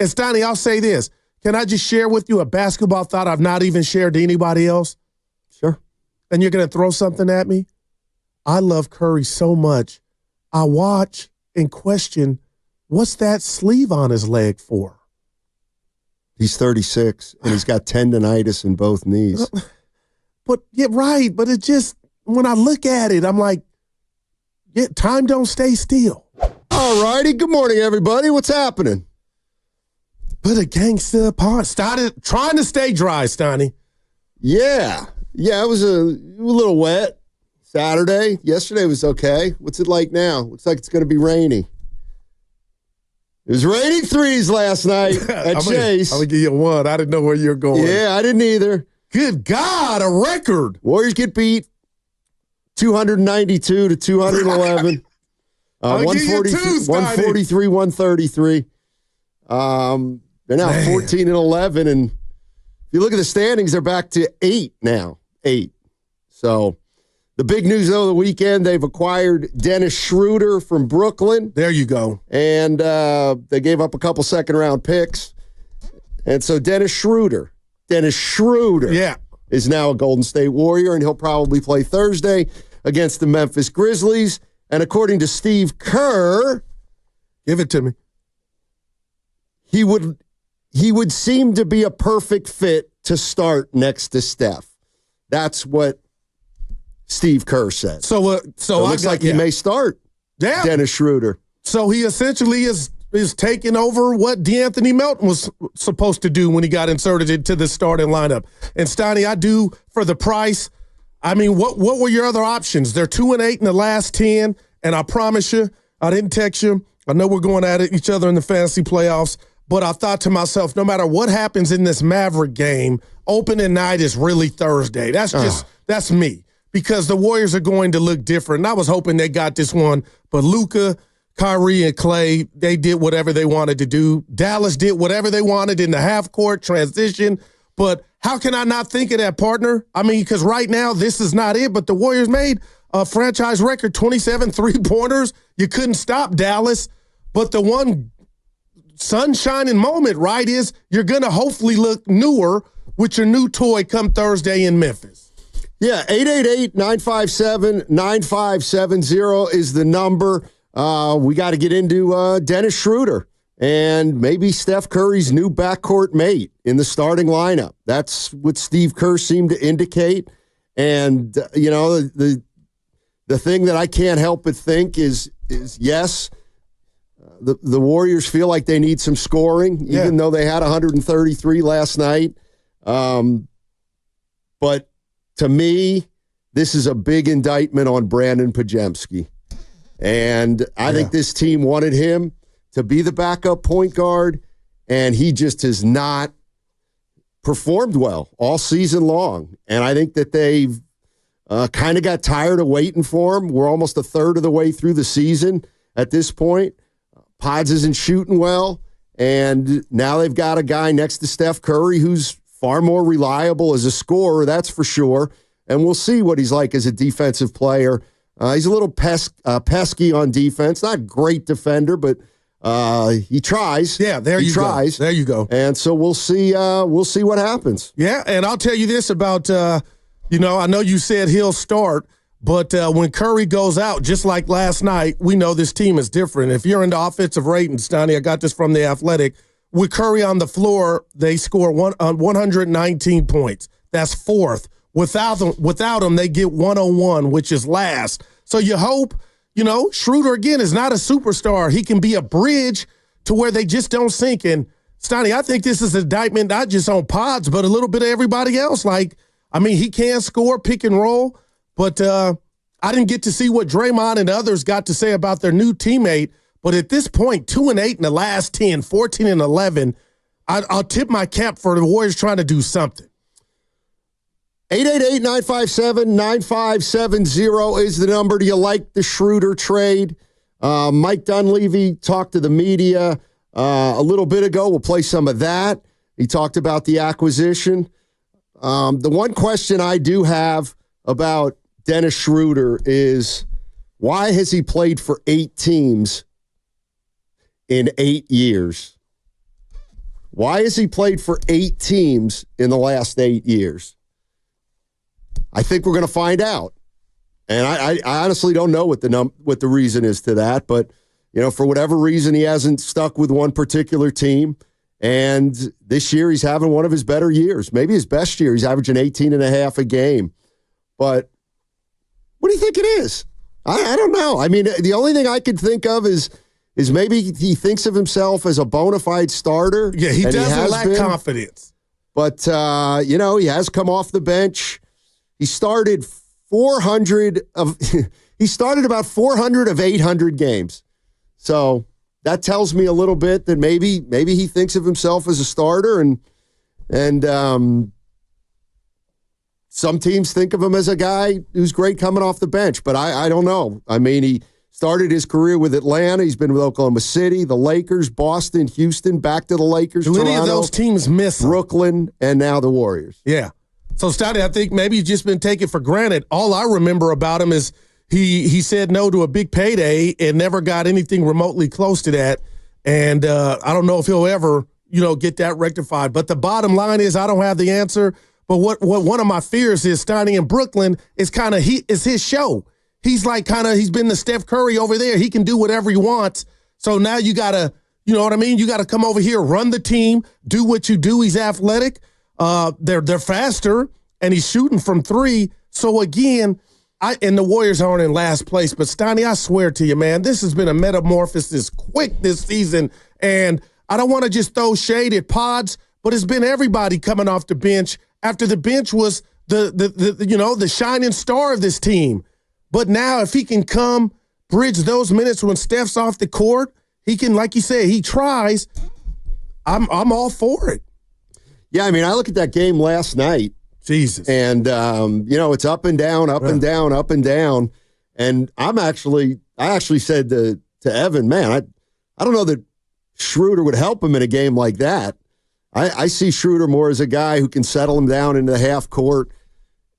And Steiny, I'll say this. Can I just share with you a basketball thought I've not even shared to anybody else? Sure. And you're going to throw something at me? I love Curry so much. I watch and question, what's that sleeve on his leg for? He's 36, and he's got tendonitis in both knees. But, yeah, right. But it just, when I look at it, I'm like, yeah, time don't stay still. All righty. Good morning, everybody. What's happening? Put a gangster apart. Started trying to stay dry, Steiny. Yeah. Yeah, it was a little wet Saturday. Yesterday was okay. What's it like now? Looks like it's going to be rainy. It was raining threes last night at Chase. I'm going to give you one. I didn't know where you were going. Yeah, I didn't either. Good God, a record. Warriors get beat 292 to 211. 143, 133. They're now 14 and 11, and if you look at the standings, they're back to 8 now. 8. So the big news though, the weekend they've acquired Dennis Schröder from Brooklyn. There you go. And they gave up a couple second-round picks, and so Dennis Schröder, yeah, is now a Golden State Warrior, and he'll probably play Thursday against the Memphis Grizzlies. And according to Steve Kerr, give it to me. He would seem to be a perfect fit to start next to Steph. That's what Steve Kerr said. So it looks like he may start. Yeah. Dennis Schröder. So he essentially is taking over what DeAnthony Melton was supposed to do when he got inserted into the starting lineup. And Steiny, I do for the price. I mean, what were your other options? They're 2-8 in the last 10, and I promise you, I didn't text you. I know we're going at each other in the fantasy playoffs, but I thought to myself, no matter what happens in this Maverick game, opening night is really Thursday. That's me, because the Warriors are going to look different. And I was hoping they got this one, but Luka, Kyrie, and Clay, they did whatever they wanted to do. Dallas did whatever they wanted in the half-court transition, but how can I not think of that, partner? I mean, because right now, this is not it, but the Warriors made a franchise record 27 three-pointers. You couldn't stop Dallas, but the one sunshining moment, right, is you're going to hopefully look newer with your new toy come Thursday in Memphis. Yeah, 888-957-9570 is the number. We got to get into Dennis Schröder and maybe Steph Curry's new backcourt mate in the starting lineup. That's what Steve Kerr seemed to indicate. And, you know, the thing that I can't help but think is yes, the Warriors feel like they need some scoring, even though they had 133 last night. But to me, this is a big indictment on Brandon Podziemski. And I think this team wanted him to be the backup point guard, and he just has not performed well all season long. And I think that they've kind of got tired of waiting for him. We're almost a third of the way through the season at this point. Pods isn't shooting well, and now they've got a guy next to Steph Curry who's far more reliable as a scorer, that's for sure, and we'll see what he's like as a defensive player. He's a little pesky on defense, not a great defender, but he tries. Yeah, he tries. There you go. And so we'll see what happens. Yeah, and I'll tell you this about, I know you said he'll start, but when Curry goes out, just like last night, we know this team is different. If you're into offensive ratings, Donnie, I got this from The Athletic. With Curry on the floor, they score 119 points. That's fourth. Without him, they get 101, which is last. So you hope, Schröder, again, is not a superstar. He can be a bridge to where they just don't sink. And, Stoney, I think this is an indictment not just on Pods, but a little bit of everybody else. He can score, pick and roll, but I didn't get to see what Draymond and others got to say about their new teammate. But at this point, 2-8 in the last 10, 14 and 11, I'll tip my cap for the Warriors trying to do something. 888-957-9570 is the number. Do you like the Schröder trade? Mike Dunleavy talked to the media a little bit ago. We'll play some of that. He talked about the acquisition. The one question I do have about Dennis Schröder is, why has he played for 8 teams in 8 years? Why has he played for 8 teams in the last 8 years? I think we're going to find out. And I honestly don't know what the reason is to that, but for whatever reason, he hasn't stuck with one particular team. And this year, he's having one of his better years, maybe his best year. He's averaging 18.5 a game. But what do you think it is? I don't know. I mean, the only thing I could think of is maybe he thinks of himself as a bona fide starter. Yeah, he doesn't lack confidence. But, he has come off the bench. He started he started about 400 of 800 games. So that tells me a little bit that maybe he thinks of himself as a starter, and some teams think of him as a guy who's great coming off the bench. But I don't know. I mean, he started his career with Atlanta. He's been with Oklahoma City, the Lakers, Boston, Houston, back to the Lakers, Do Toronto, any of those teams miss him? Brooklyn, and now the Warriors. Yeah. So, Stotty, I think maybe he's just been taken for granted. All I remember about him is he said no to a big payday and never got anything remotely close to that. And I don't know if he'll ever, get that rectified. But the bottom line is I don't have the answer. But what one of my fears is Stotty in Brooklyn is it's his show. He's he's been the Steph Curry over there. He can do whatever he wants. So now you got to, you know what I mean? You got to come over here, run the team, do what you do. He's athletic. They're faster, and he's shooting from 3. So again, and the Warriors aren't in last place, but Stoney, I swear to you, man, this has been a metamorphosis quick this season, and I don't want to just throw shade at Pods, but it's been everybody coming off the bench after the bench was the shining star of this team. But now if he can bridge those minutes when Steph's off the court, he can, like you said, he tries. I'm all for it. Yeah, I mean, I look at that game last night. Jesus. And, it's up and down, up and down, up and down. And I actually said to Evan, man, I don't know that Schröder would help him in a game like that. I see Schröder more as a guy who can settle him down into the half court.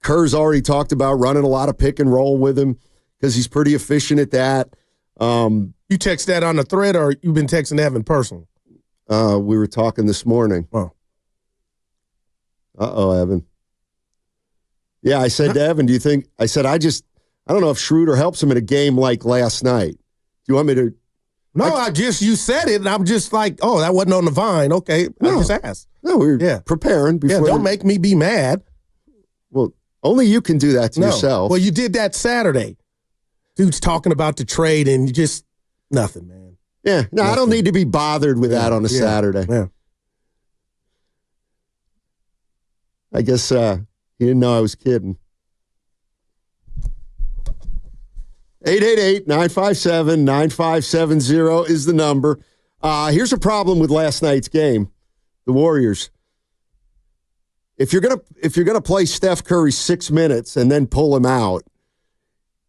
Kerr's already talked about running a lot of pick and roll with him because he's pretty efficient at that. You text that on the thread, or you've been texting Evan personally? We were talking this morning. Oh. Uh-oh, Evan. Yeah, I said to Evan, I don't know if Schröder helps him in a game like last night. Do you want me to? No, you said it, and I'm just like, oh, that wasn't on the vine. Okay, I just asked. No, we were preparing before. Yeah, don't make me be mad. Well, only you can do that to yourself. Well, you did that Saturday. Dude's talking about the trade, and you just, nothing, man. Yeah, no, I don't need to be bothered with that on a Saturday. Yeah. I guess he didn't know I was kidding. 888-957-9570 is the number. Here's a problem with last night's game. The Warriors. If you're gonna play Steph Curry 6 minutes and then pull him out,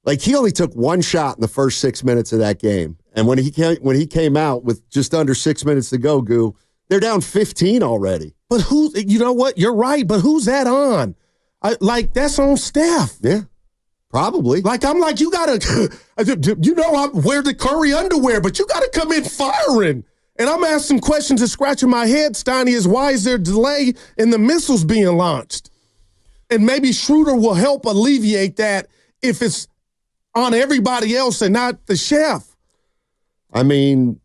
like he only took one shot in the first 6 minutes of that game. And when he came out with just under 6 minutes to go, they're down 15 already. But you know what? You're right, but who's that on? That's on Steph. Yeah, probably. I'm like, you got to, I wear the Curry underwear, but you got to come in firing. And I'm asking questions and scratching my head, Steiny, is why is there delay in the missiles being launched? And maybe Schröder will help alleviate that if it's on everybody else and not the chef. I mean,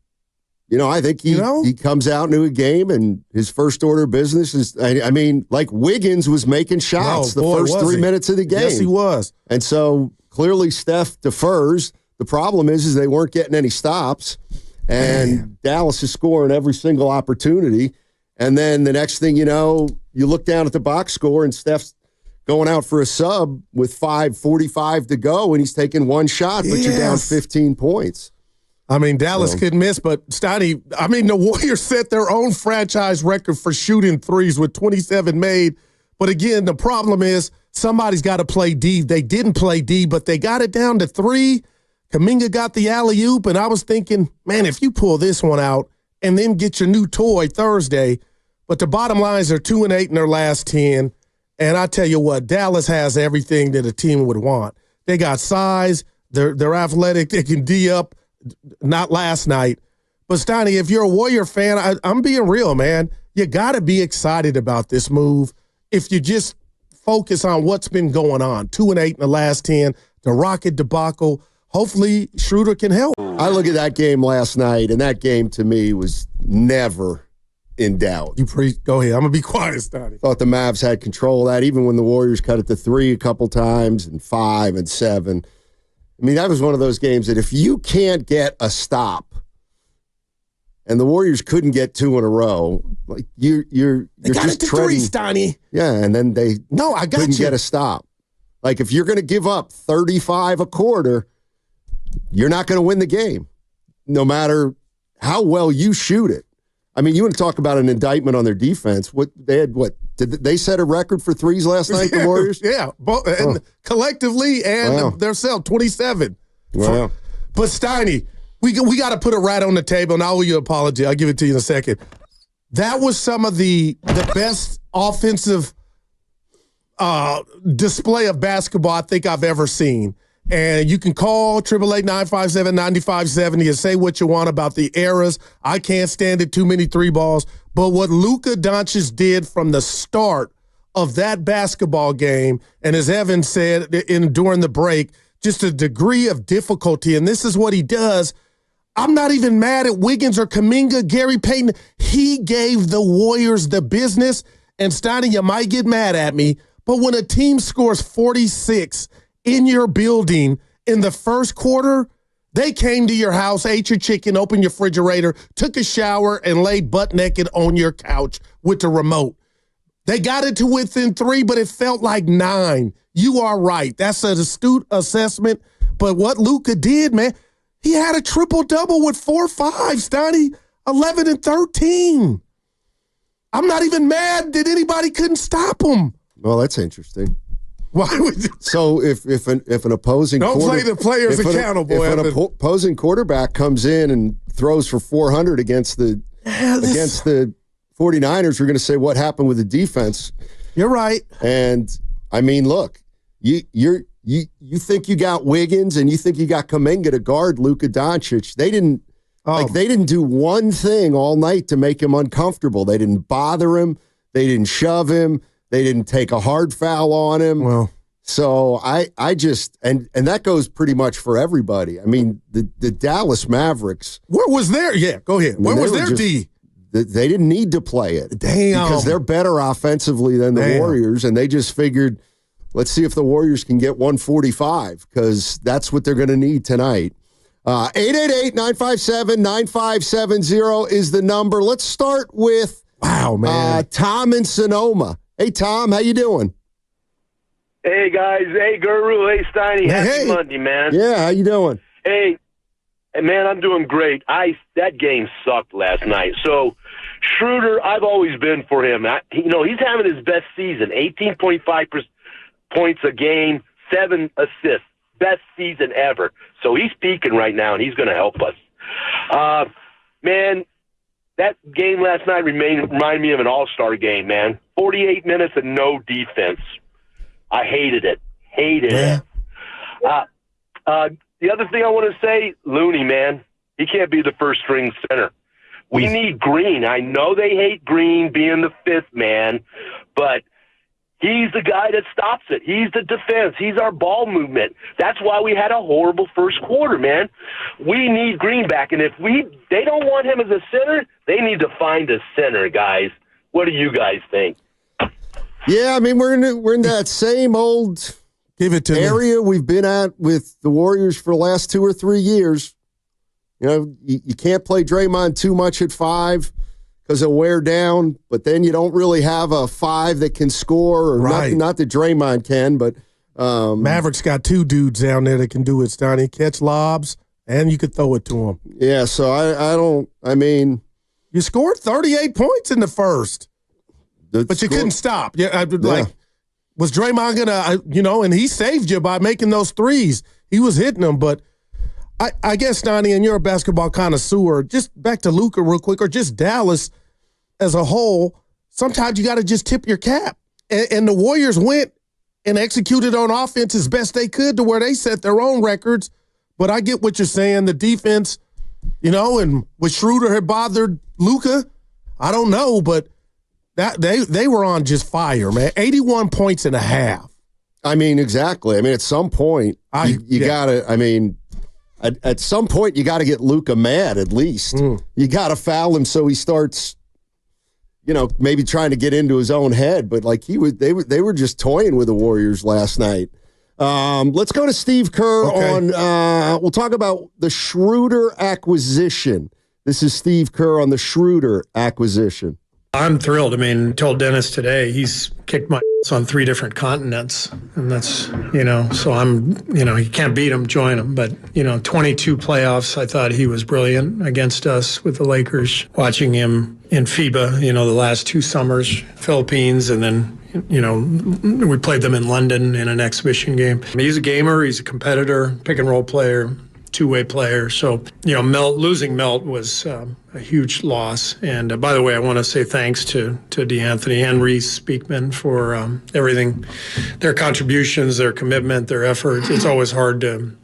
I think he comes out into a game and his first order of business is, like Wiggins was making shots the first 3 minutes of the game. Yes, he was. And so clearly Steph defers. The problem is they weren't getting any stops, and Dallas is scoring every single opportunity. And then the next thing you know, you look down at the box score and Steph's going out for a sub with 5:45 to go, and he's taking one shot, but you're down 15 points. I mean, Dallas could miss, but Stotty, the Warriors set their own franchise record for shooting threes with 27 made. But again, the problem is somebody's got to play D. They didn't play D, but they got it down to 3. Kuminga got the alley-oop, and I was thinking, man, if you pull this one out and then get your new toy Thursday, but the bottom line is they're 2-8 in their last 10. And I tell you what, Dallas has everything that a team would want. They got size. They're athletic. They can D up. Not last night. But, Steiny, if you're a Warrior fan, I'm being real, man. you got to be excited about this move if you just focus on what's been going on. 2-8 in the last 10, the Rocket debacle. Hopefully, Schröder can help. I look at that game last night, and that game to me was never in doubt. Go ahead. I'm going to be quiet, Stoney. Thought the Mavs had control of that, even when the Warriors cut it to 3 a couple times and 5 and 7. I mean, that was one of those games that if you can't get a stop, and the Warriors couldn't get 2 in a row, like you're just treading. 3, Stoney. Yeah, and then they couldn't get a stop. Like if you're going to give up 35 a quarter, you're not going to win the game, no matter how well you shoot it. I mean, you want to talk about an indictment on their defense. Did they set a record for threes last night, the Warriors? Yeah, and collectively and themselves, 27. Wow. But Steiny, we got to put it right on the table, and I owe you an apology. I'll give it to you in a second. That was some of the best offensive display of basketball I think I've ever seen. And you can call 888-957-9570 and say what you want about the errors. I can't stand it, too many 3 balls. But what Luka Doncic did from the start of that basketball game, and as Evan said during the break, just a degree of difficulty. And this is what he does. I'm not even mad at Wiggins or Kuminga, Gary Payton. He gave the Warriors the business. And Steiny, you might get mad at me, but when a team scores 46 in your building in the first quarter, they came to your house, ate your chicken, opened your refrigerator, took a shower, and laid butt naked on your couch with the remote. They got it to within 3, but it felt like 9. You are right. That's an astute assessment. But what Luka did, man, he had a triple-double with 4-5, Stoney, 11 and 13. I'm not even mad that anybody couldn't stop him. Well, that's interesting. Why would you? So if an opposing play the players accountable. If an opposing quarterback comes in and throws for 400 against the 49ers, we're going to say what happened with the defense. You're right. And I mean, look, you think you got Wiggins and you think you got Kuminga to guard Luka Doncic. They didn't do one thing all night to make him uncomfortable. They didn't bother him. They didn't shove him. They didn't take a hard foul on him. Well, so I just and that goes pretty much for everybody. I mean, the Dallas Mavericks. Where was their? Yeah, go ahead. Where was their D? They didn't need to play it. Damn. Because they're better offensively than the Warriors, and they just figured, let's see if the Warriors can get 145, because that's what they're going to need tonight. 888-957-9570 is the number. Let's start with Tom in Sonoma. Hey, Tom, how you doing? Hey, guys. Hey, Guru. Hey, Steiny. Happy Monday, man. Yeah, how you doing? Hey, man, I'm doing great. That game sucked last night. So, Schröder, I've always been for him. He's having his best season, 18.5 points a game, 7 assists. Best season ever. So he's peaking right now, and he's going to help us. Man, that game last night reminded me of an all-star game, man. 48 minutes and no defense. I hated it. The other thing I want to say, Looney, man, he can't be the first-string center. We need Green. I know they hate Green being the 5th man, but he's the guy that stops it. He's the defense. He's our ball movement. That's why we had a horrible first quarter, man. We need Green back, and if they don't want him as a center, they need to find a center, guys. What do you guys think? Yeah, I mean, we're in that same old area we've been at with the Warriors for the last 2 or 3 years. You know, you can't play Draymond too much at 5 because he'll wear down, but then you don't really have a 5 that can score. Not that Draymond can, but Mavericks got 2 dudes down there that can do it, Stoney. Catch lobs, and you could throw it to them. Yeah, so you scored 38 points in the first. But you couldn't stop. Was Draymond gonna, and he saved you by making those threes. He was hitting them, but I guess, Donnie, and you're a basketball connoisseur, just back to Luka real quick, or just Dallas as a whole, sometimes you got to just tip your cap. And the Warriors went and executed on offense as best they could to where they set their own records. But I get what you're saying. The defense, and with Schröder had bothered Luka, I don't know, but That they were on just fire, man. 81 points and a half. I mean, exactly. I mean, at some point, you got to, I mean, at some point, you got to get Luka mad at least. You got to foul him so he starts, maybe trying to get into his own head. But like they were just toying with the Warriors last night. Let's go to Steve Kerr on, we'll talk about the Schröder acquisition. This is Steve Kerr on the Schröder acquisition. I'm thrilled. I mean, told Dennis today he's kicked my ass on 3 different continents. And that's, so I'm, you can't beat him, join him. But, 22 playoffs, I thought he was brilliant against us with the Lakers. Watching him in FIBA, the last 2 summers, Philippines, and then, we played them in London in an exhibition game. He's a gamer. He's a competitor, pick and roll player, two-way player. So, losing Melt was a huge loss. And by the way, I want to say thanks to DeAnthony and Reese Speakman for everything, their contributions, their commitment, their effort. It's always hard to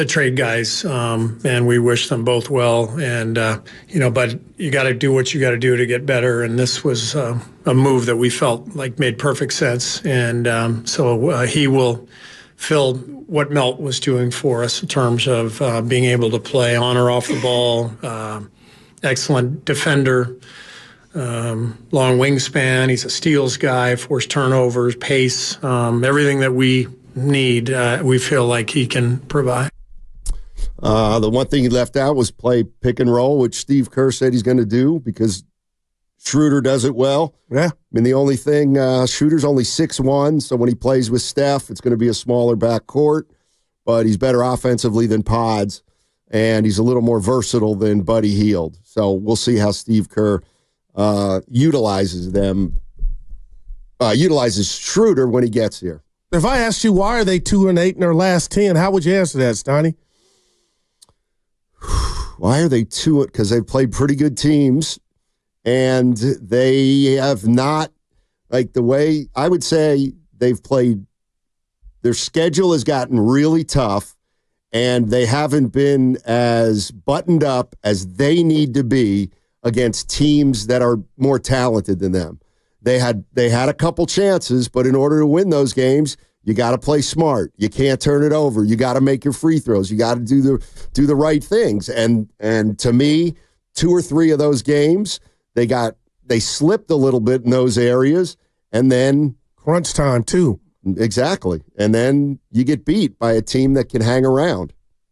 trade guys, and we wish them both well. And, but you got to do what you got to do to get better. And this was a move that we felt like made perfect sense. And so he will fill what Melt was doing for us in terms of being able to play on or off the ball, excellent defender, long wingspan. He's a steals guy, forced turnovers, pace, everything that we need, we feel like he can provide. The one thing he left out was play pick and roll, which Steve Kerr said he's going to do because Schröder does it well. Yeah. I mean, the only thing, Schröder's only 6'1", so when he plays with Steph, it's going to be a smaller backcourt, but he's better offensively than Pods, and he's a little more versatile than Buddy Hield. So we'll see how Steve Kerr utilizes Schröder when he gets here. If I asked you why are they 2-8 in their last 10, how would you answer that, Stoney? Why are they 2? Because they've played pretty good teams. And they have not, like the way I would say they've played, their schedule has gotten really tough, and they haven't been as buttoned up as they need to be against teams that are more talented than them. They had a couple chances, but in order to win those games, you got to play smart. You can't turn it over. You got to make your free throws. You got to do the right things. And to me, 2 or 3 of those games, they slipped a little bit in those areas, and then crunch time too. Exactly. And then you get beat by a team that can hang around.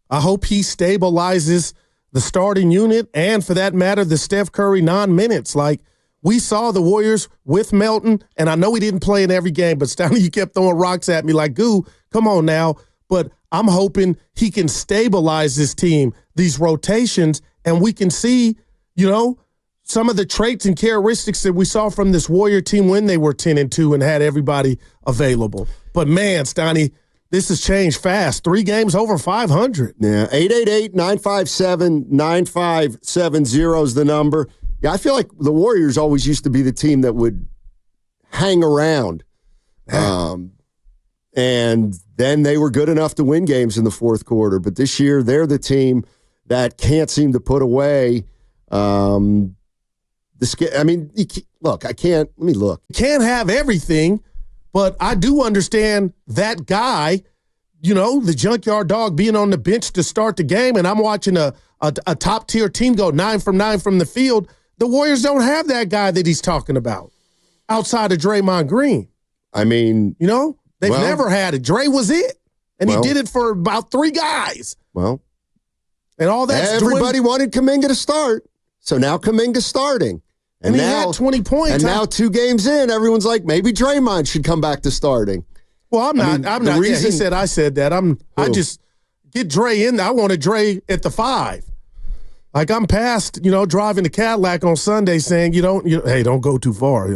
I hope he stabilizes the starting unit and, for that matter, the Steph Curry non-minutes. Like, we saw the Warriors with Melton, and I know he didn't play in every game, but Stanley, you kept throwing rocks at me like, goo, come on now. But I'm hoping he can stabilize this team, these rotations, and we can see, some of the traits and characteristics that we saw from this Warrior team when they were 10-2 and had everybody available. But, man, Stoney, this has changed fast. 3 games over 500. Yeah, 888-957-9570 is the number. Yeah, I feel like the Warriors always used to be the team that would hang around. And then they were good enough to win games in the fourth quarter. But this year, they're the team that can't seem to put away look, let me look. You can't have everything, but I do understand that guy, the junkyard dog being on the bench to start the game, and I'm watching a top-tier team go 9 from 9 from the field. The Warriors don't have that guy that he's talking about outside of Draymond Green. I mean, they've never had it. Dre was it, and he did it for about 3 guys. Well, and all that. Everybody wanted Kuminga to start, so now Kuminga's starting. And he had 20 points. And now 2 games in, everyone's like, maybe Draymond should come back to starting. Well, I'm not. He said I said that. I just get Dre in. I wanted Dre at the 5. Like, I'm past, driving the Cadillac on Sunday saying, hey, don't go too far,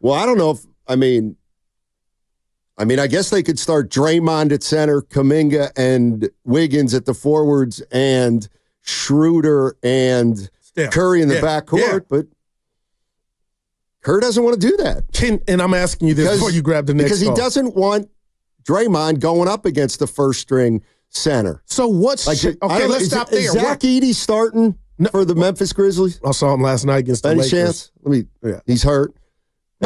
Well, I don't know if, I guess they could start Draymond at center, Kuminga and Wiggins at the forwards, and Schröder and Curry in the backcourt, but Kerr doesn't want to do that. And I'm asking you this before you grab the next because he doesn't want Draymond going up against the first-string center. So what's let's stop there. Is Zach Edey starting for the Memphis Grizzlies? I saw him last night against the Lakers. Any chance? He's hurt.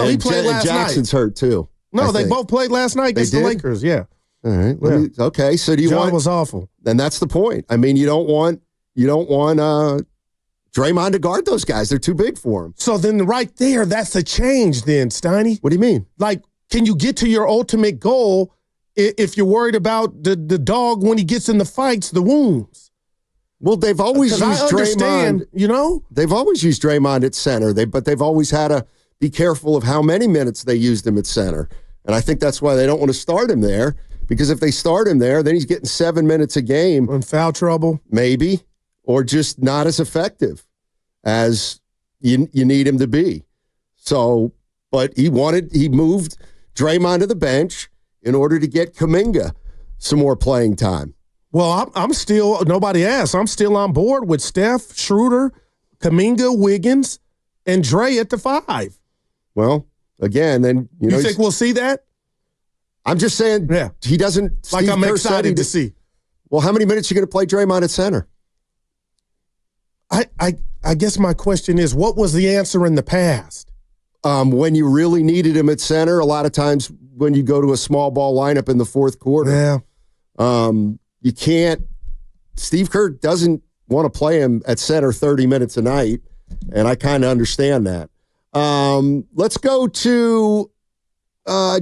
No, he played last Jackson's night. hurt too. No, they both played last night against the Lakers. Yeah. All right. Okay. So do you John want? Was awful. Then that's the point. I mean, you don't want Draymond to guard those guys. They're too big for him. So then, right there, that's a change. Then, Steiny. What do you mean? Like, can you get to your ultimate goal if you're worried about the dog when he gets in the fights, the wounds? Well, they've always used Draymond. You know, they've always used Draymond at center. But they've always had to be careful of how many minutes they used him at center. And I think that's why they don't want to start him there. Because if they start him there, then he's getting 7 minutes a game. In foul trouble. Maybe. Or just not as effective as you need him to be. So, but he moved Draymond to the bench in order to get Kuminga some more playing time. Well, I'm still, nobody asked, I'm still on board with Steph, Schröder, Kuminga, Wiggins, and Dre at the 5. Well, again, then, you think we'll see that? I'm just saying, he doesn't. Like, Steve I'm Kerr excited to see. Well, how many minutes are you going to play Draymond at center? I guess my question is, what was the answer in the past? When you really needed him at center, a lot of times when you go to a small ball lineup in the fourth quarter. Yeah. You can't. Steve Kerr doesn't want to play him at center 30 minutes a night, and I kind of understand that. Let's go to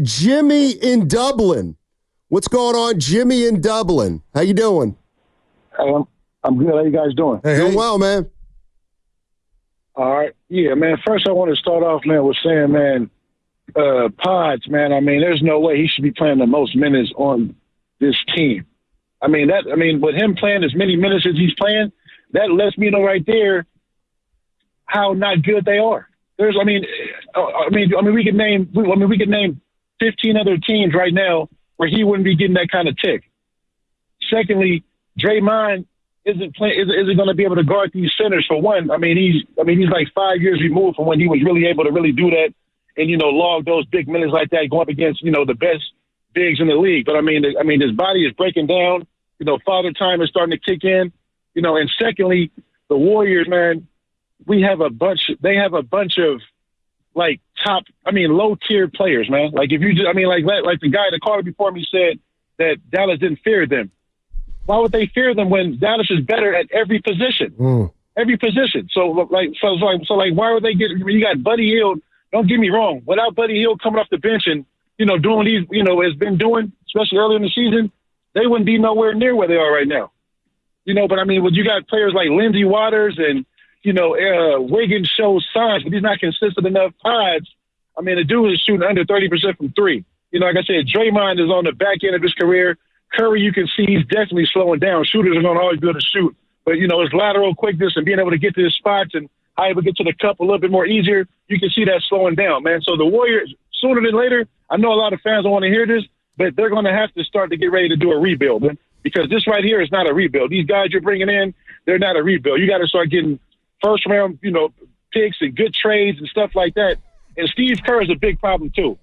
Jimmy in Dublin. What's going on, Jimmy in Dublin? How you doing? I'm good. How you guys doing? Doing well, man. All right. Yeah, man. First, I want to start off, man, with saying, man, Pods, man, I mean, there's no way he should be playing the most minutes on this team. I mean, with him playing as many minutes as he's playing, that lets me know right there how not good they are. We could name 15 other teams right now where he wouldn't be getting that kind of tick. Secondly, Draymond isn't going to be able to guard these centers for one. He's like 5 years removed from when he was really able to really do that and, log those big minutes like that going up against, the best bigs in the league. But his body is breaking down, father time is starting to kick in, and secondly, the Warriors, man, they have a bunch of like low tier players, man. Like if you just, like the guy, the caller before me said that Dallas didn't fear them. Why would they fear them when Dallas is better at every position? Every position. So why would they get? You got Buddy Hield. Don't get me wrong. Without Buddy Hield coming off the bench and doing these, has been doing, especially early in the season, they wouldn't be nowhere near where they are right now. But when you got players like Lindsey Waters and Wiggins shows signs, but he's not consistent enough. Pods, the dude is shooting under 30% from three. Like I said, Draymond is on the back end of his career. Curry, you can see he's definitely slowing down. Shooters are going to always be able to shoot. But, his lateral quickness and being able to get to his spots and how he would get to the cup a little bit more easier, you can see that slowing down, man. So the Warriors, sooner than later, I know a lot of fans don't want to hear this, but they're going to have to start to get ready to do a rebuild, man, because this right here is not a rebuild. These guys you're bringing in, they're not a rebuild. You got to start getting first-round, picks and good trades and stuff like that. And Steve Kerr is a big problem, too.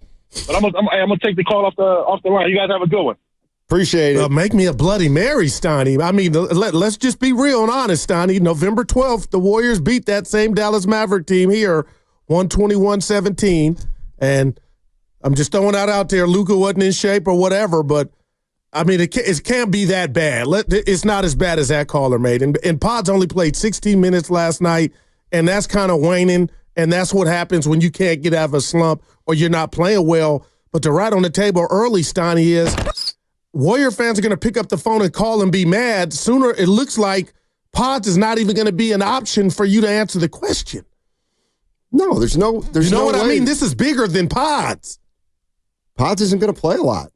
But I'm gonna take the call off the line. You guys have a good one. Appreciate it. Make me a Bloody Mary, Steiny. Let's just be real and honest, Steiny. November 12th, the Warriors beat that same Dallas Maverick team here, 121-17. And I'm just throwing that out there. Luka wasn't in shape or whatever, but, it can't be that bad. It's not as bad as that caller made. And Pods only played 16 minutes last night, and that's kind of waning, and that's what happens when you can't get out of a slump or you're not playing well. But to write on the table early, Steiny, is Warrior fans are going to pick up the phone and call and be mad. Sooner, it looks like Pods is not even going to be an option for you to answer the question. No, there's no what way. I mean? This is bigger than Pods. Pods isn't going to play a lot.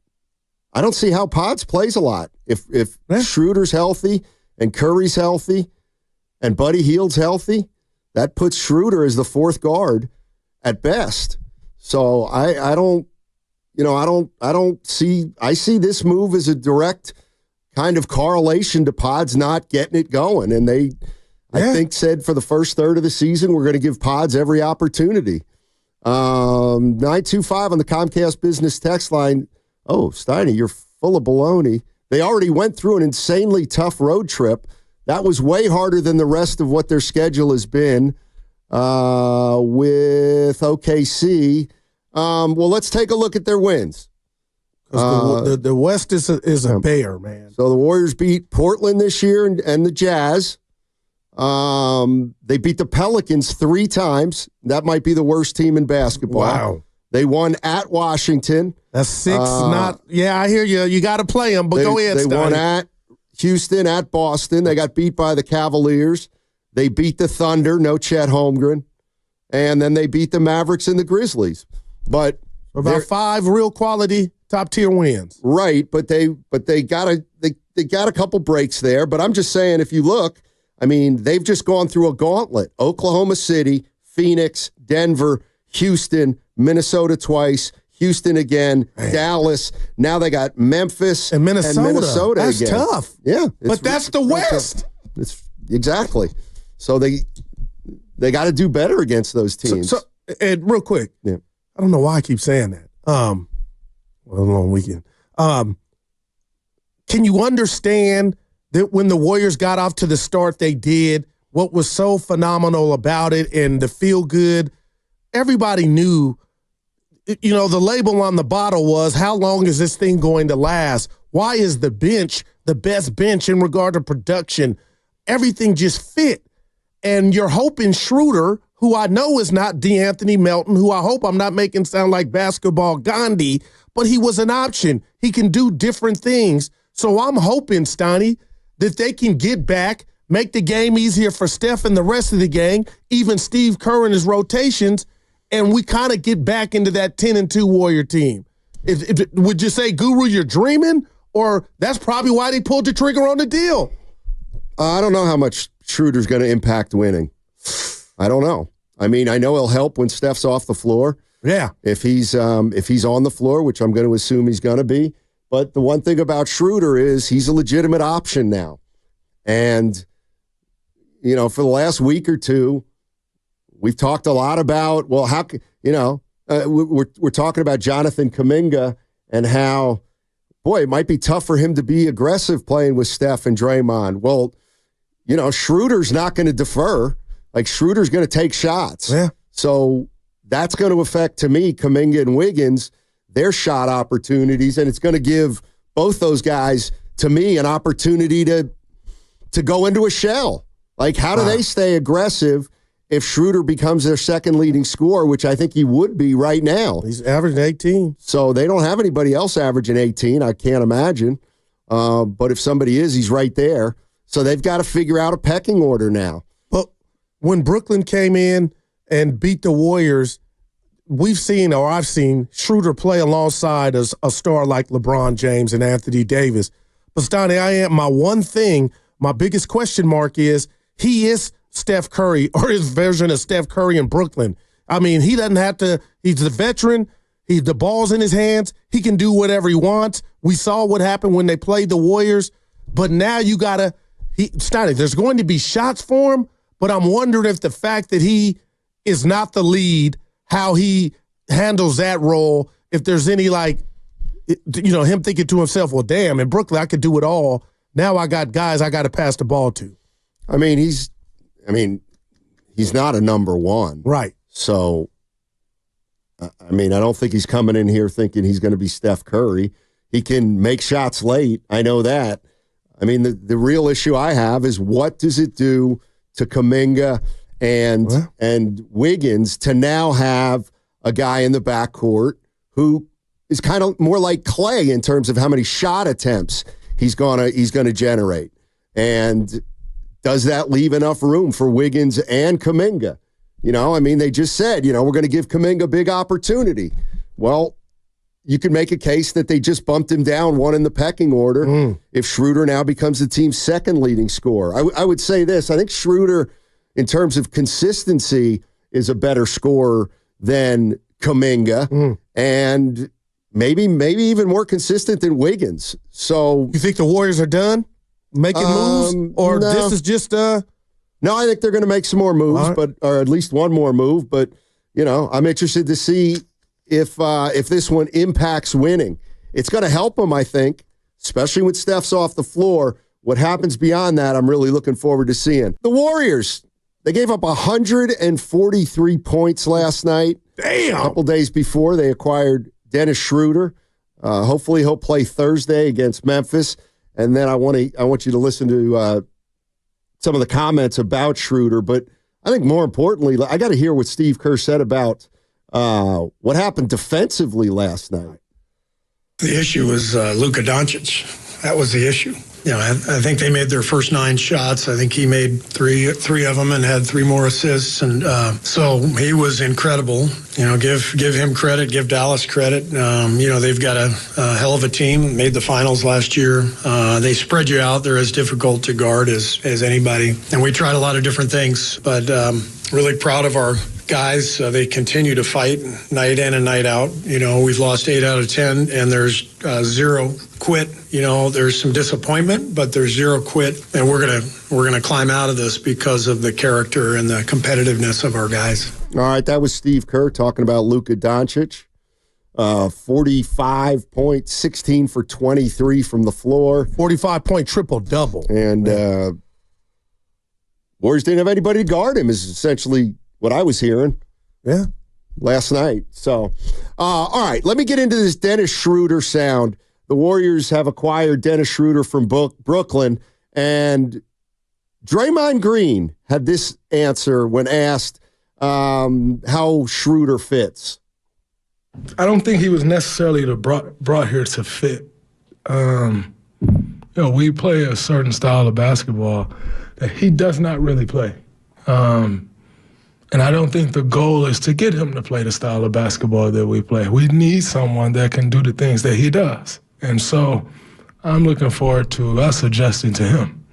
I don't see how Pods plays a lot. If Schröder's healthy and Curry's healthy and Buddy Hield's healthy, that puts Schröder as the fourth guard at best. So I see this move as a direct kind of correlation to Pods not getting it going. And I think said for the first third of the season, we're going to give Pods every opportunity. 925 on the Comcast business text line. Oh, Steiny, you're full of baloney. They already went through an insanely tough road trip. That was way harder than the rest of what their schedule has been with OKC. Well, let's take a look at their wins. The West is a bear, man. So the Warriors beat Portland this year and the Jazz. They beat the Pelicans 3 times. That might be the worst team in basketball. Wow. They won at Washington. That's 6. I hear you. You got to play them, but go ahead, They won at Houston, at Boston. They got beat by the Cavaliers. They beat the Thunder, no Chet Holmgren. And then they beat the Mavericks and the Grizzlies. But about 5 real quality top-tier wins. Right, but they got a couple breaks there. But I'm just saying, if you look, I mean, they've just gone through a gauntlet. Oklahoma City, Phoenix, Denver, Houston, Minnesota twice, Houston again, man. Dallas. Now they got Memphis and Minnesota That's again. Tough. Yeah. But that's the West. Exactly. So they got to do better against those teams. So Ed, real quick. Yeah. I don't know why I keep saying that. Long weekend. Can you understand that when the Warriors got off to the start they did, what was so phenomenal about it and the feel good? Everybody knew, the label on the bottle was, how long is this thing going to last? Why is the bench the best bench in regard to production? Everything just fit. And you're hoping Schröder, who I know is not DeAnthony Melton, who I hope I'm not making sound like basketball Gandhi, but he was an option. He can do different things. So I'm hoping, Steiny, that they can get back, make the game easier for Steph and the rest of the gang, even Steve Kerr and his rotations, and we kind of get back into that 10-2 Warrior team. Would you say, Guru, you're dreaming? Or that's probably why they pulled the trigger on the deal? I don't know how much Schröder's going to impact winning. I don't know. I mean, I know he'll help when Steph's off the floor. Yeah. If he's on the floor, which I'm going to assume he's going to be. But the one thing about Schröder is he's a legitimate option now. And, for the last week or two, we've talked a lot about, well, how, we're talking about Jonathan Kuminga and how, boy, it might be tough for him to be aggressive playing with Steph and Draymond. Well, Schröder's not going to defer. Like, Schröder's going to take shots. Yeah. So that's going to affect, to me, Kuminga and Wiggins, their shot opportunities, and it's going to give both those guys, to me, an opportunity to go into a shell. Like, how do they stay aggressive if Schröder becomes their second leading scorer, which I think he would be right now? He's averaging 18. So they don't have anybody else averaging 18, I can't imagine. But if somebody is, he's right there. So they've got to figure out a pecking order now. But when Brooklyn came in and beat the Warriors, I've seen Schröder play alongside a star like LeBron James and Anthony Davis. But Stoney, my biggest question mark is, he is Steph Curry, or his version of Steph Curry in Brooklyn. I mean, he doesn't have to, he's a veteran, the ball's in his hands, he can do whatever he wants. We saw what happened when they played the Warriors, but now you gotta, Stoney, there's going to be shots for him, but I'm wondering if the fact that he is not the lead, how he handles that role, if there's any him thinking to himself, well, damn, in Brooklyn I could do it all. Now I got guys I got to pass the ball to. I mean, he's not a number one. Right. So, I don't think he's coming in here thinking he's going to be Steph Curry. He can make shots late. I know that. I mean, the real issue I have is, what does it do to Kuminga and Wiggins to now have a guy in the backcourt who is kind of more like Clay in terms of how many shot attempts he's gonna generate, and does that leave enough room for Wiggins and Kuminga? They just said, we're going to give Kuminga a big opportunity. Well, you could make a case that they just bumped him down one in the pecking order if Schröder now becomes the team's second leading scorer. I would say this. I think Schröder, in terms of consistency, is a better scorer than Kuminga, and maybe even more consistent than Wiggins. So, you think the Warriors are done making moves, or no. This is just No, I think they're going to make some more moves, or at least one more move. But I'm interested to see if this one impacts winning. It's going to help them, I think, especially when Steph's off the floor. What happens beyond that, I'm really looking forward to seeing. The Warriors, they gave up 143 points last night. Damn. A couple days before, they acquired Dennis Schröder. Hopefully, he'll play Thursday against Memphis. And then I want you to listen to some of the comments about Schröder. But I think more importantly, I got to hear what Steve Kerr said about what happened defensively last night. The issue was Luka Doncic. That was the issue. You know, I think they made their first 9 shots. I think he made three of them and had 3 more assists. And so he was incredible. You know, give him credit, give Dallas credit. You know, they've got a hell of a team. Made the finals last year. They spread you out. They're as difficult to guard as anybody. And we tried a lot of different things, but really proud of our guys. They continue to fight night in and night out. You know, we've lost 8 out of 10, and there's 0 quit. You know, there's some disappointment, but there's 0 quit, and we're gonna climb out of this because of the character and the competitiveness of our guys. All right, that was Steve Kerr talking about Luka Doncic. 45 points, 16 for 23 from the floor. 45-point triple-double. And Warriors didn't have anybody to guard him is essentially what I was hearing last night. So, all right, let me get into this Dennis Schröder sound. The Warriors have acquired Dennis Schröder from Brooklyn, and Draymond Green had this answer when asked how Schröder fits. I don't think he was necessarily brought here to fit. You know, we play a certain style of basketball that he does not really play. And I don't think the goal is to get him to play the style of basketball that we play. We need someone that can do the things that he does. And so I'm looking forward to us adjusting to him.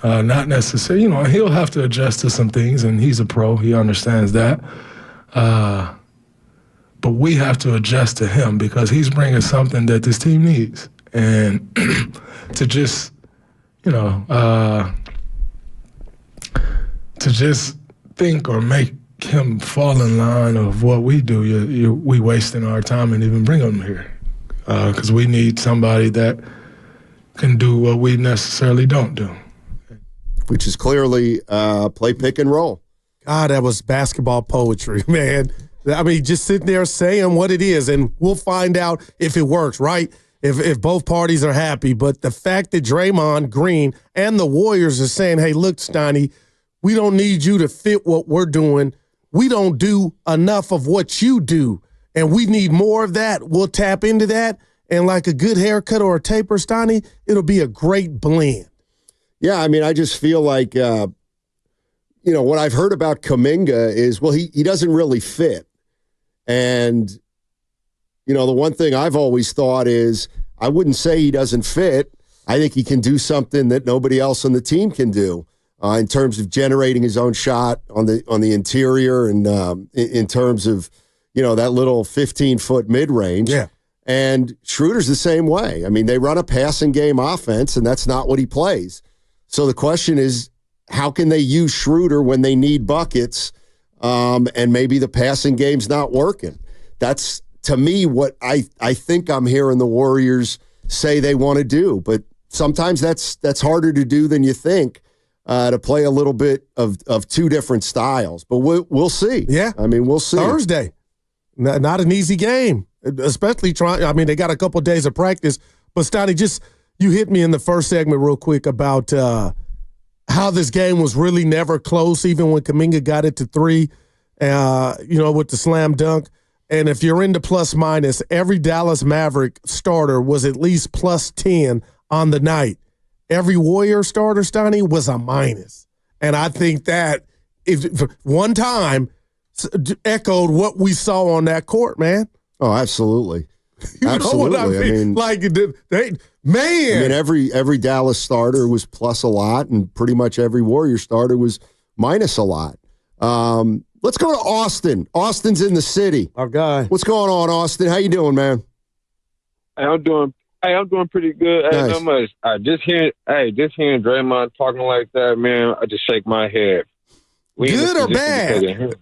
Not necessarily, you know, he'll have to adjust to some things, and he's a pro. He understands that. But we have to adjust to him because he's bringing something that this team needs. And to just, you know, to just think or make him fall in line of what we do, we wasting our time and even bring him here. Because we need somebody that can do what we necessarily don't do. Which is clearly play pick and roll. God, that was basketball poetry, man. I mean, just sitting there saying what it is, and we'll find out if it works, right? If both parties are happy. But the fact that Draymond Green and the Warriors are saying, hey, look, Steiny, we don't need you to fit what we're doing. We don't do enough of what you do, and we need more of that. We'll tap into that, and like a good haircut or a taper, Steiny, it'll be a great blend. Yeah, I mean, I just feel like, you know, what I've heard about Kuminga is, well, he doesn't really fit. And, you know, the one thing I've always thought is I wouldn't say he doesn't fit. I think he can do something that nobody else on the team can do in terms of generating his own shot on the interior and in terms of, you know, that little 15-foot mid-range. Yeah. And Schröder's the same way. I mean, they run a passing game offense, and that's not what he plays. So the question is, how can they use Schröder when they need buckets and maybe the passing game's not working? That's, to me, what I think I'm hearing the Warriors say they want to do. But sometimes that's harder to do than you think, to play a little bit of 2 different styles. But we'll see. Yeah. I mean, we'll see. Thursday. Not an easy game, especially they got a couple of days of practice. But, Steiny, you hit me in the first segment real quick about how this game was really never close, even when Kuminga got it to 3, you know, with the slam dunk. And if you're into plus minus, every Dallas Maverick starter was at least plus 10 on the night. Every Warrior starter, Steiny, was a minus. And I think that if one time echoed what we saw on that court, man. Oh, absolutely. You absolutely. know what I mean? Like, man. I mean, every Dallas starter was plus a lot, and pretty much every Warrior starter was minus a lot. Let's go to Austin. Austin's in the city. Our guy. What's going on, Austin? How you doing, man? I'm doing pretty good. Nice. Hey, not much. Just hearing Draymond talking like that, man, I just shake my head. Good or bad?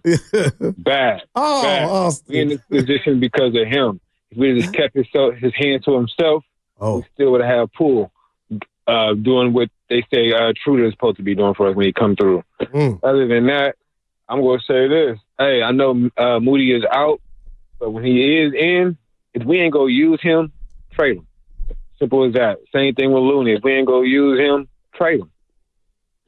Bad. Oh, bad. Austin. We in this position because of him. If we just kept his hand to himself, we still would have Poole doing what they say Schröder is supposed to be doing for us when he come through. Other than that, I'm going to say this. hey, I know Moody is out, but when he is in, if we ain't gonna use him, trade him. Simple as that. Same thing with Looney. If we ain't gonna use him, trade him.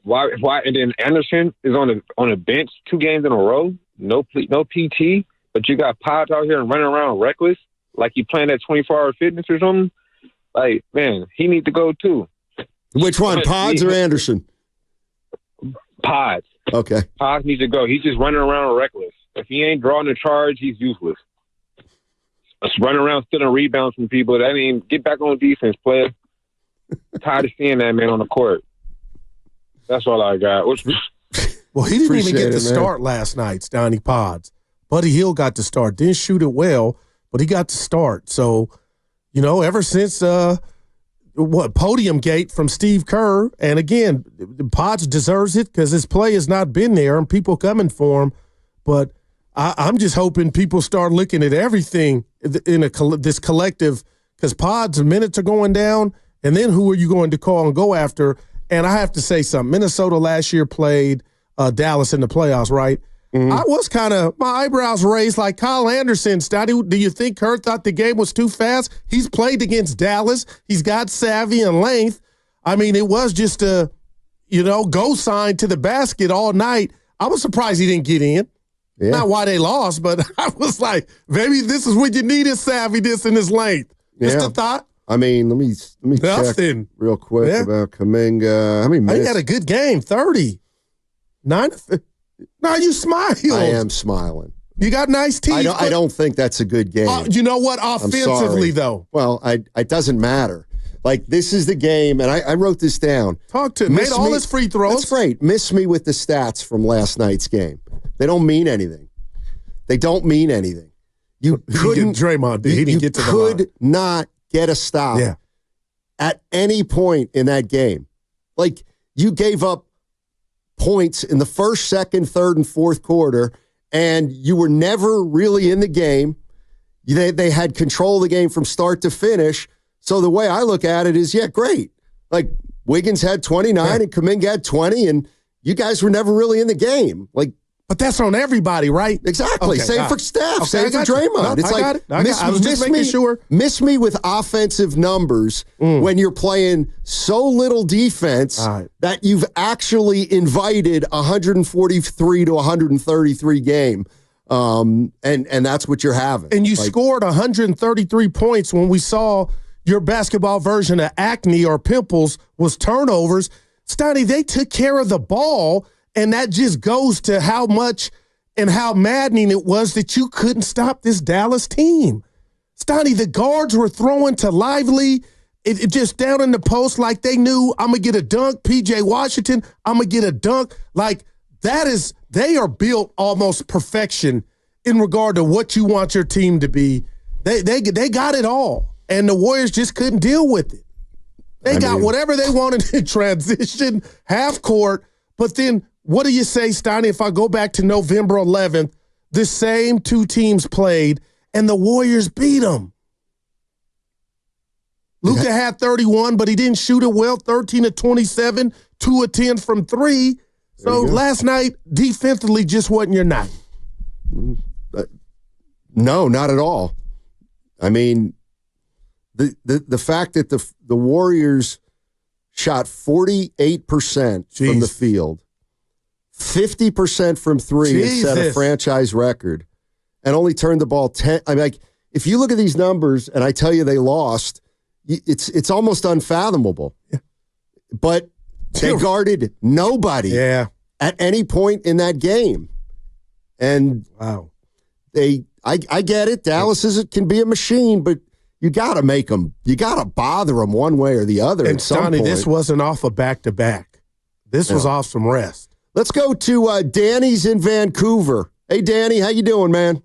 Why? And then Anderson is on a bench 2 games in a row, no PT, but you got Pods out here and running around reckless, like he playing at 24-hour fitness or something. Like, man, he needs to go too. Which one, Pods or Anderson? Pods. Okay. Pods needs to go. He's just running around reckless. If he ain't drawing the charge, he's useless. Just running around stealing rebounds from people. That ain't get back on defense, player. Tired of seeing that man on the court. That's all I got. Well, he didn't even get to start last night, Stoney Pods. Buddy Hield got to start. Didn't shoot it well, but he got to start. So, ever since Podium Gate from Steve Kerr, and again, Pods deserves it because his play has not been there and people coming for him. But I'm just hoping people start looking at everything in this collective, because Pods' minutes are going down, and then who are you going to call and go after? And I have to say something. Minnesota last year played Dallas in the playoffs, right? Mm-hmm. I was my eyebrows raised like Kyle Anderson. Do you think Kerr thought the game was too fast? He's played against Dallas. He's got savvy and length. I mean, it was just a, go sign to the basket all night. I was surprised he didn't get in. Yeah. Not why they lost, but I was like, maybe this is what you need, is savviness and his length. Just a thought. I mean, let me check real quick about Kuminga. How many minutes? He had a good game, 30. 9. No, you smiled. I am smiling. You got nice teeth. I don't think that's a good game. You know what? Offensively, though. Well, it doesn't matter. Like, this is the game, and I wrote this down. Talk to him. Made all his free throws. That's great. Miss me with the stats from last night's game. They don't mean anything. They don't mean anything. You couldn't. Draymond did. He didn't get to the line. You could not get a stop at any point in that game. Like, you gave up points in the first, second, third, and fourth quarter, and you were never really in the game. They had control of the game from start to finish. So the way I look at it is, great. Like, Wiggins had 29 and Kuminga had 20, and you guys were never really in the game. Like, but that's on everybody, right? Exactly. Same for Steph. Same for Draymond. It's like, I was just making sure. Miss me with offensive numbers when you're playing so little defense that you've actually invited 143 to 133 game. And that's what you're having. And you scored 133 points when we saw your basketball version of acne or pimples was turnovers. Stoney, they took care of the ball. And that just goes to how much and how maddening it was that you couldn't stop this Dallas team. Stoney, the guards were throwing to Lively, it just down in the post like they knew, I'm going to get a dunk. PJ Washington, I'm going to get a dunk. Like, they are built almost perfection in regard to what you want your team to be. They got it all, and the Warriors just couldn't deal with it. They got whatever they wanted in transition, half court, but then what do you say, Stoney, if I go back to November 11th, the same 2 teams played, and the Warriors beat them? Luka had 31, but he didn't shoot it well, 13 of 27, 2 of 10 from 3. So last night, defensively, just wasn't your night. No, not at all. I mean, the fact that the Warriors shot 48% from the field, 50% from 3 and set a franchise record, and only turned the ball 10. I mean, like, if you look at these numbers and I tell you they lost, it's almost unfathomable. Yeah. But they guarded nobody at any point in that game. And I get it. Dallas can be a machine, but you got to make them. You got to bother them one way or the other. And Stoney, this wasn't off a back-to-back. This was off some rest. Let's go to Danny's in Vancouver. Hey, Danny, how you doing, man?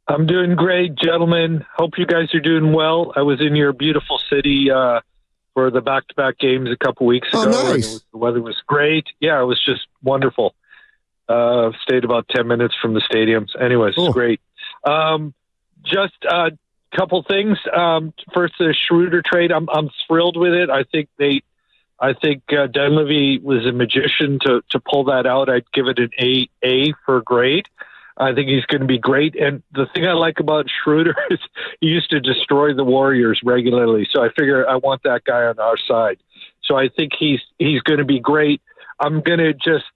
I'm doing great, gentlemen. Hope you guys are doing well. I was in your beautiful city for the back-to-back games a couple weeks ago. Oh, nice. The weather was great. Yeah, it was just wonderful. Stayed about 10 minutes from the stadiums. Anyways, It's great. Just a couple things. First, the Schröder trade. I'm thrilled with it. I think I think Dunleavy was a magician to pull that out. I'd give it an A for grade. I think he's going to be great. And the thing I like about Schröder is he used to destroy the Warriors regularly. So I figure I want that guy on our side. So I think he's going to be great. I'm going to just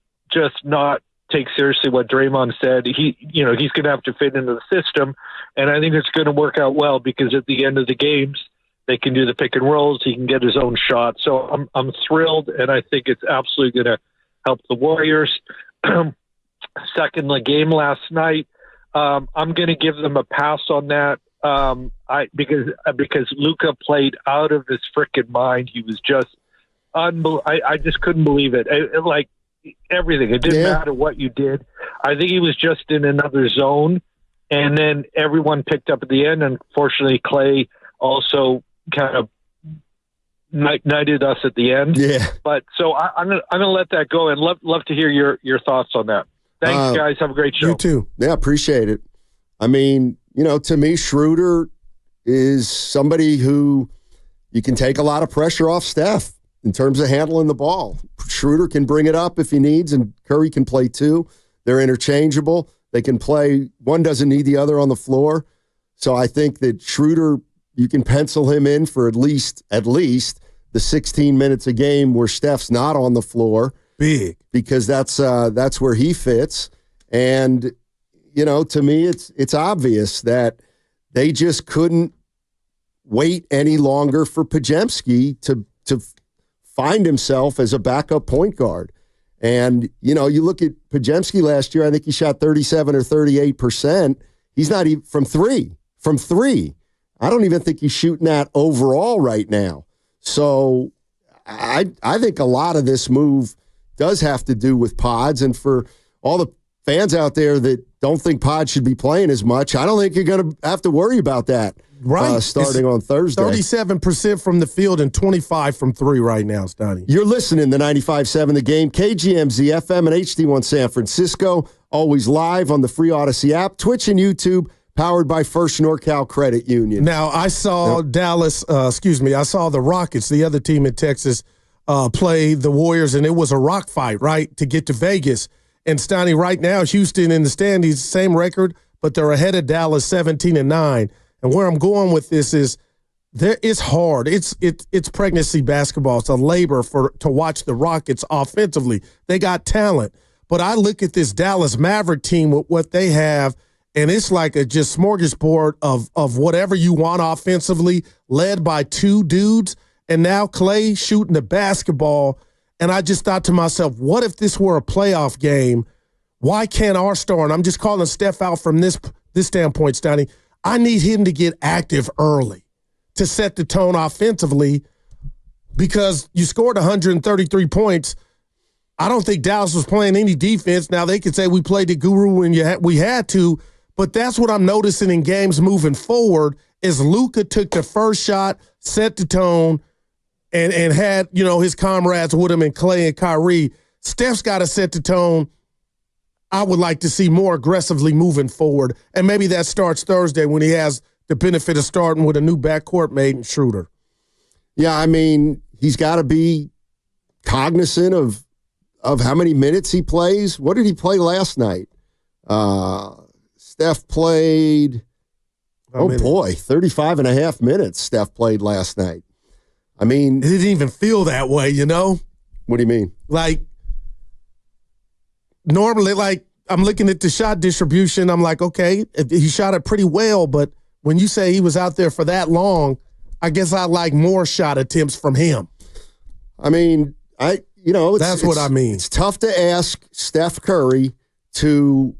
not take seriously what Draymond said. He's going to have to fit into the system. And I think it's going to work out well because at the end of the games, they can do the pick and rolls. He can get his own shot. So I'm thrilled, and I think it's absolutely going to help the Warriors. Second, the game last night, I'm going to give them a pass on that because Luka played out of his frickin' mind. He was just I just couldn't believe it. Like everything, it didn't matter what you did. I think he was just in another zone, and then everyone picked up at the end. Unfortunately, Clay also kind of knighted us at the end. Yeah. But so I'm gonna let that go and love to hear your thoughts on that. Thanks, guys. Have a great show. You too. Yeah, appreciate it. I mean, to me, Schröder is somebody who you can take a lot of pressure off Steph in terms of handling the ball. Schröder can bring it up if he needs, and Curry can play too. They're interchangeable. They can play. One doesn't need the other on the floor. So I think that Schröder, you can pencil him in for at least the 16 minutes a game where Steph's not on the floor. Big. Because that's where he fits. And, to me, it's obvious that they just couldn't wait any longer for Podziemski to find himself as a backup point guard. And, you look at Podziemski last year, I think he shot 37 or 38%. He's not even from three. I don't even think he's shooting that overall right now. So I think a lot of this move does have to do with Pods. And for all the fans out there that don't think Pods should be playing as much, I don't think you're going to have to worry about that starting on Thursday. 37% from the field and 25 from three right now, Stoney. You're listening to 95.7 The Game, KGMZ FM and HD1 San Francisco, always live on the free Odyssey app, Twitch and YouTube, powered by First NorCal Credit Union. Now, I saw I saw the Rockets, the other team in Texas, play the Warriors, and it was a rock fight, right, to get to Vegas. And Stoney, right now, Houston in the standings, same record, but they're ahead of Dallas 17-9. And where I'm going with this is it's hard. It's pregnancy basketball. It's a labor to watch the Rockets offensively. They got talent. But I look at this Dallas Maverick team with what they have, and it's like a just smorgasbord of whatever you want offensively, led by two dudes. And now Clay shooting the basketball. And I just thought to myself, what if this were a playoff game? Why can't our star, and I'm just calling Steph out from this standpoint, Stoney, I need him to get active early to set the tone offensively because you scored 133 points. I don't think Dallas was playing any defense. Now, they could say we played the guru when we had to, but that's what I'm noticing in games moving forward is Luka took the first shot, set the tone, and had, his comrades with him and Clay and Kyrie. Steph's got to set the tone. I would like to see more aggressively moving forward. And maybe that starts Thursday when he has the benefit of starting with a new backcourt mate and Schröder. Yeah, I mean, he's got to be cognizant of how many minutes he plays. What did he play last night? Steph played, 35 and a half minutes Steph played last night. I mean, it didn't even feel that way, What do you mean? Like, normally, I'm looking at the shot distribution. I'm like, okay, he shot it pretty well, but when you say he was out there for that long, I guess I like more shot attempts from him. I mean, that's what I mean. It's tough to ask Steph Curry to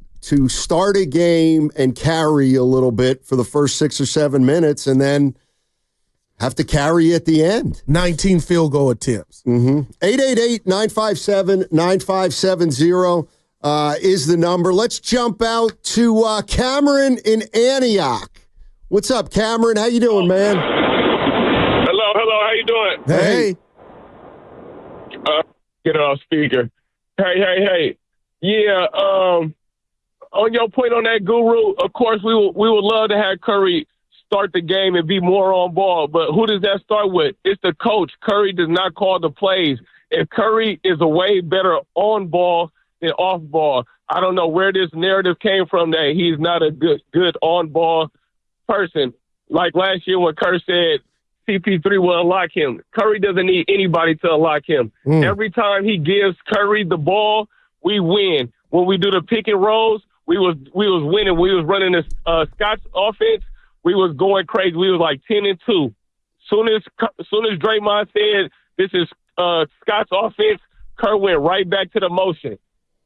start a game and carry a little bit for the first 6 or 7 minutes and then have to carry at the end. 19 field goal attempts. 888-957-9570 is the number. Let's jump out to Cameron in Antioch. What's up, Cameron? How you doing, man? Hello. How you doing? Hey. Get it off speaker. Hey. Yeah. On your point on that guru, of course we would love to have Curry start the game and be more on ball. But who does that start with? It's the coach. Curry does not call the plays. If Curry is a way better on ball than off ball, I don't know where this narrative came from that he's not a good on ball person. Like last year when Kerr said CP3 will unlock him. Curry doesn't need anybody to unlock him. Every time he gives Curry the ball, we win. When we do the pick and rolls, we was winning. We was running this Scott's offense. We was going crazy. We was like 10-2. Soon as Draymond said this is Scott's offense, Kerr went right back to the motion.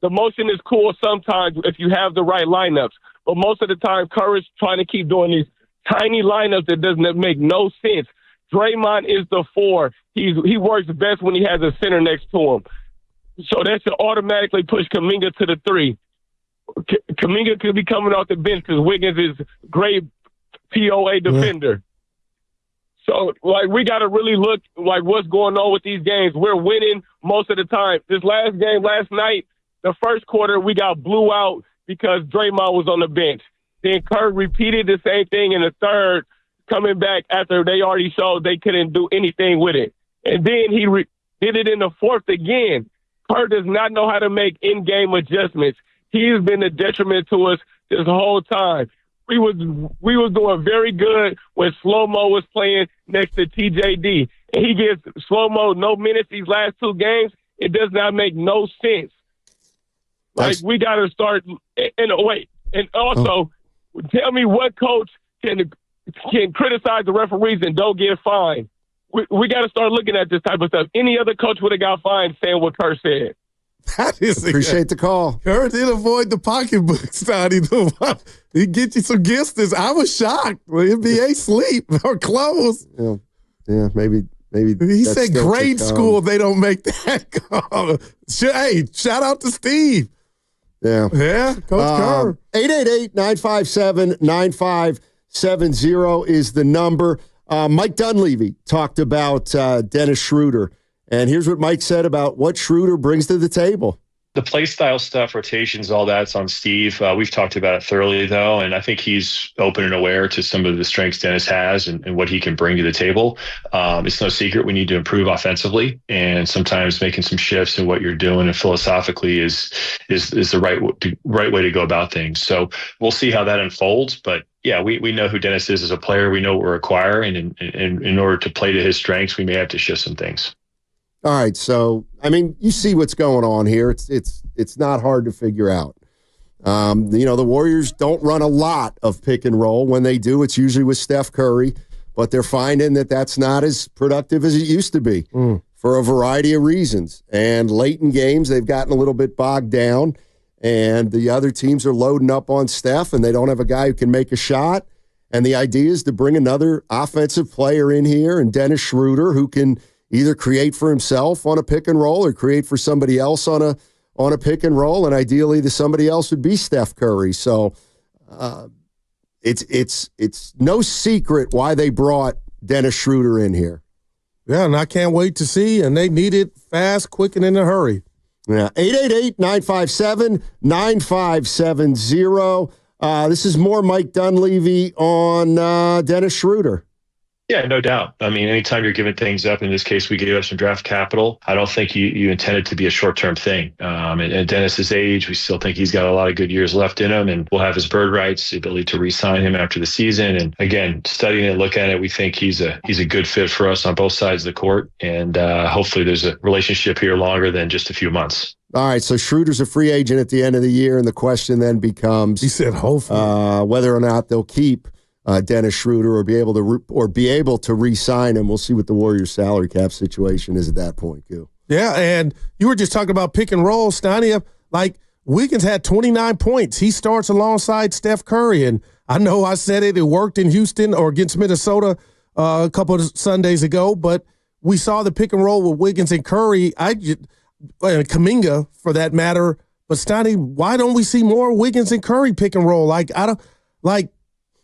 The motion is cool sometimes if you have the right lineups, but most of the time Kerr is trying to keep doing these tiny lineups that doesn't make no sense. Draymond is the 4. He works best when he has a center next to him. So that should automatically push Kuminga to the 3. Kuminga could be coming off the bench because Wiggins is great POA defender. So, we got to really look, what's going on with these games. We're winning most of the time. This last game last night, the first quarter, we got blew out because Draymond was on the bench. Then Kerr repeated the same thing in the third, coming back after they already showed they couldn't do anything with it. And then he did it in the fourth again. Kerr does not know how to make in-game adjustments. He's been a detriment to us this whole time. We was doing very good when Slow-Mo was playing next to TJD. And he gets Slow-Mo no minutes these last 2 games. It does not make no sense. We got to start and also tell me what coach can criticize the referees and don't get fined. We got to start looking at this type of stuff. Any other coach would have got fined saying what Kerr said. Appreciate the call. Kerr did avoid the pocketbook, Stoney. He get you some gifts. I was shocked. NBA sleep or clothes. Yeah, maybe. He said grade school, they don't make that call. Hey, shout out to Steve. Yeah, Coach Kerr. 888-957-9570 is the number. Mike Dunleavy talked about Dennis Schröder, and here's what Mike said about what Schröder brings to the table. The play style stuff, rotations, all that's on Steve. We've talked about it thoroughly, though, and I think he's open and aware to some of the strengths Dennis has and what he can bring to the table. It's no secret we need to improve offensively, and sometimes making some shifts in what you're doing and philosophically is the right way to go about things. So we'll see how that unfolds, but yeah, we know who Dennis is as a player. We know what we're acquiring, and in order to play to his strengths, we may have to shift some things. All right, so you see what's going on here. It's not hard to figure out. The Warriors don't run a lot of pick and roll. When they do, it's usually with Steph Curry, but they're finding that that's not as productive as it used to be for a variety of reasons. And late in games, they've gotten a little bit bogged down, and the other teams are loading up on Steph, and they don't have a guy who can make a shot. And the idea is to bring another offensive player in here, and Dennis Schröder, who can either create for himself on a pick and roll or create for somebody else on a pick and roll, and ideally the somebody else would be Steph Curry. So it's no secret why they brought Dennis Schröder in here. Yeah, and I can't wait to see, and they need it fast, quick, and in a hurry. Yeah, 888-957-9570. This is more Mike Dunleavy on Dennis Schröder. Yeah, no doubt. Anytime you're giving things up, in this case, we gave up some draft capital. I don't think you intend it to be a short-term thing. And Dennis's age, we still think he's got a lot of good years left in him, and we'll have his bird rights, the ability to re-sign him after the season. And again, studying it, looking at it, we think he's a good fit for us on both sides of the court. And hopefully there's a relationship here longer than just a few months. All right, so Schröder's a free agent at the end of the year, and the question then becomes, he said, hopefully, whether or not they'll keep Dennis Schröder or be able to re-sign him. We'll see what the Warriors' salary cap situation is at that point, Q. Yeah, and you were just talking about pick and roll, Steiny. Wiggins had 29 points. He starts alongside Steph Curry, and I know I said it worked in Houston or against Minnesota a couple of Sundays ago, but we saw the pick and roll with Wiggins and Curry. Kuminga, for that matter. But Steiny, why don't we see more Wiggins and Curry pick and roll?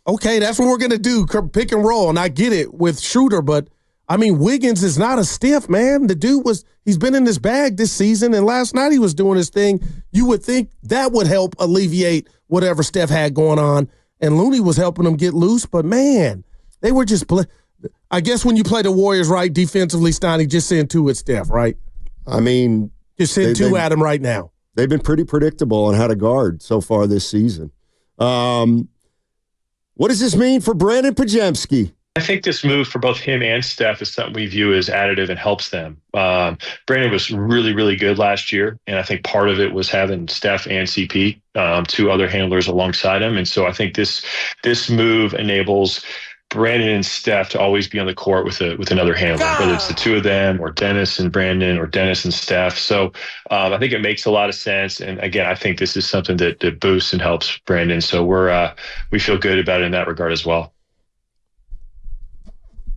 Okay, that's what we're going to do, pick and roll, and I get it with Schröder, but, Wiggins is not a stiff, man. The dude he's been in this bag this season, and last night he was doing his thing. You would think that would help alleviate whatever Steph had going on, and Looney was helping them get loose. But, man, they were just I guess when you play the Warriors right defensively, Steiny, just send 2 at Steph, right? I mean, just send 2 at him right now. They've been pretty predictable on how to guard so far this season. What does this mean for Brandon Podziemski? I think this move for both him and Steph is something we view as additive and helps them. Brandon was really, really good last year, and I think part of it was having Steph and CP, 2 other handlers alongside him. And so I think this move enables Brandon and Steph to always be on the court with another handler, whether it's the 2 of them or Dennis and Brandon or Dennis and Steph. So I think it makes a lot of sense. And again, I think this is something that boosts and helps Brandon. So we feel good about it in that regard as well.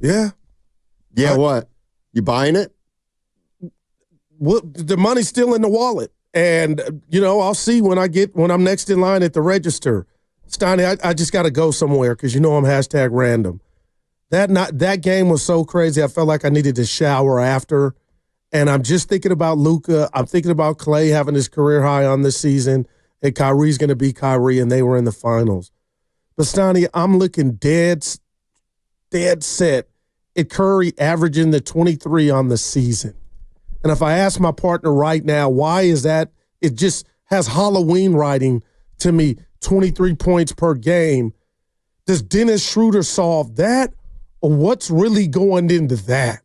Yeah. Yeah, what? You buying it? Well, the money's still in the wallet. And, I'll see when I'm next in line at the register. Steiny, I just got to go somewhere because I'm #random. That game was so crazy. I felt like I needed to shower after. And I'm just thinking about Luka. I'm thinking about Klay having his career high on this season. And Kyrie's going to be Kyrie, and they were in the finals. But, Steiny, I'm looking dead set at Curry averaging the 23 on the season. And if I ask my partner right now, why is that? It just has Halloween writing to me, 23 points per game. Does Dennis Schröder solve that? Or what's really going into that?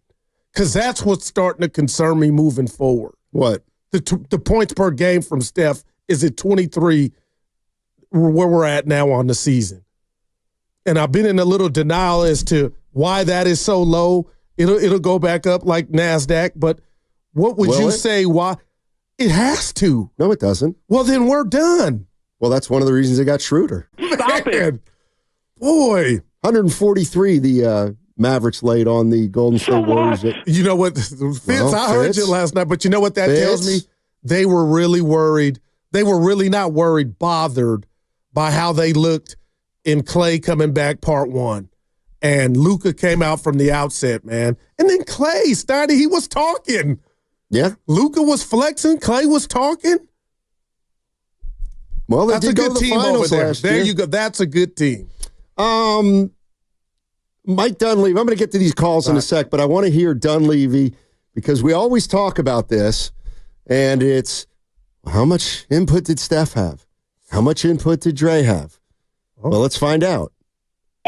Because that's what's starting to concern me moving forward. What? The points per game from Steph is at 23 where we're at now on the season. And I've been in a little denial as to why that is so low. It'll go back up like NASDAQ, but what would you say why? It has to. No, it doesn't. Well, then we're done. Well, that's one of the reasons they got Schröder. Stop it. Boy. 143 the Mavericks laid on the Golden State Warriors. You know what, Fitz, I heard you last night, but you know what that tells me? They were really worried. They were really not worried, bothered by how they looked in Klay coming back part 1. And Luka came out from the outset, man. And then Klay started, he was talking. Yeah. Luka was flexing, Klay was talking. Well, that's a good team over there. There you go. That's a good team. Mike Dunleavy, I'm going to get to these calls in a sec, but I want to hear Dunleavy because we always talk about this, and it's how much input did Steph have? How much input did Dre have? Well, let's find out.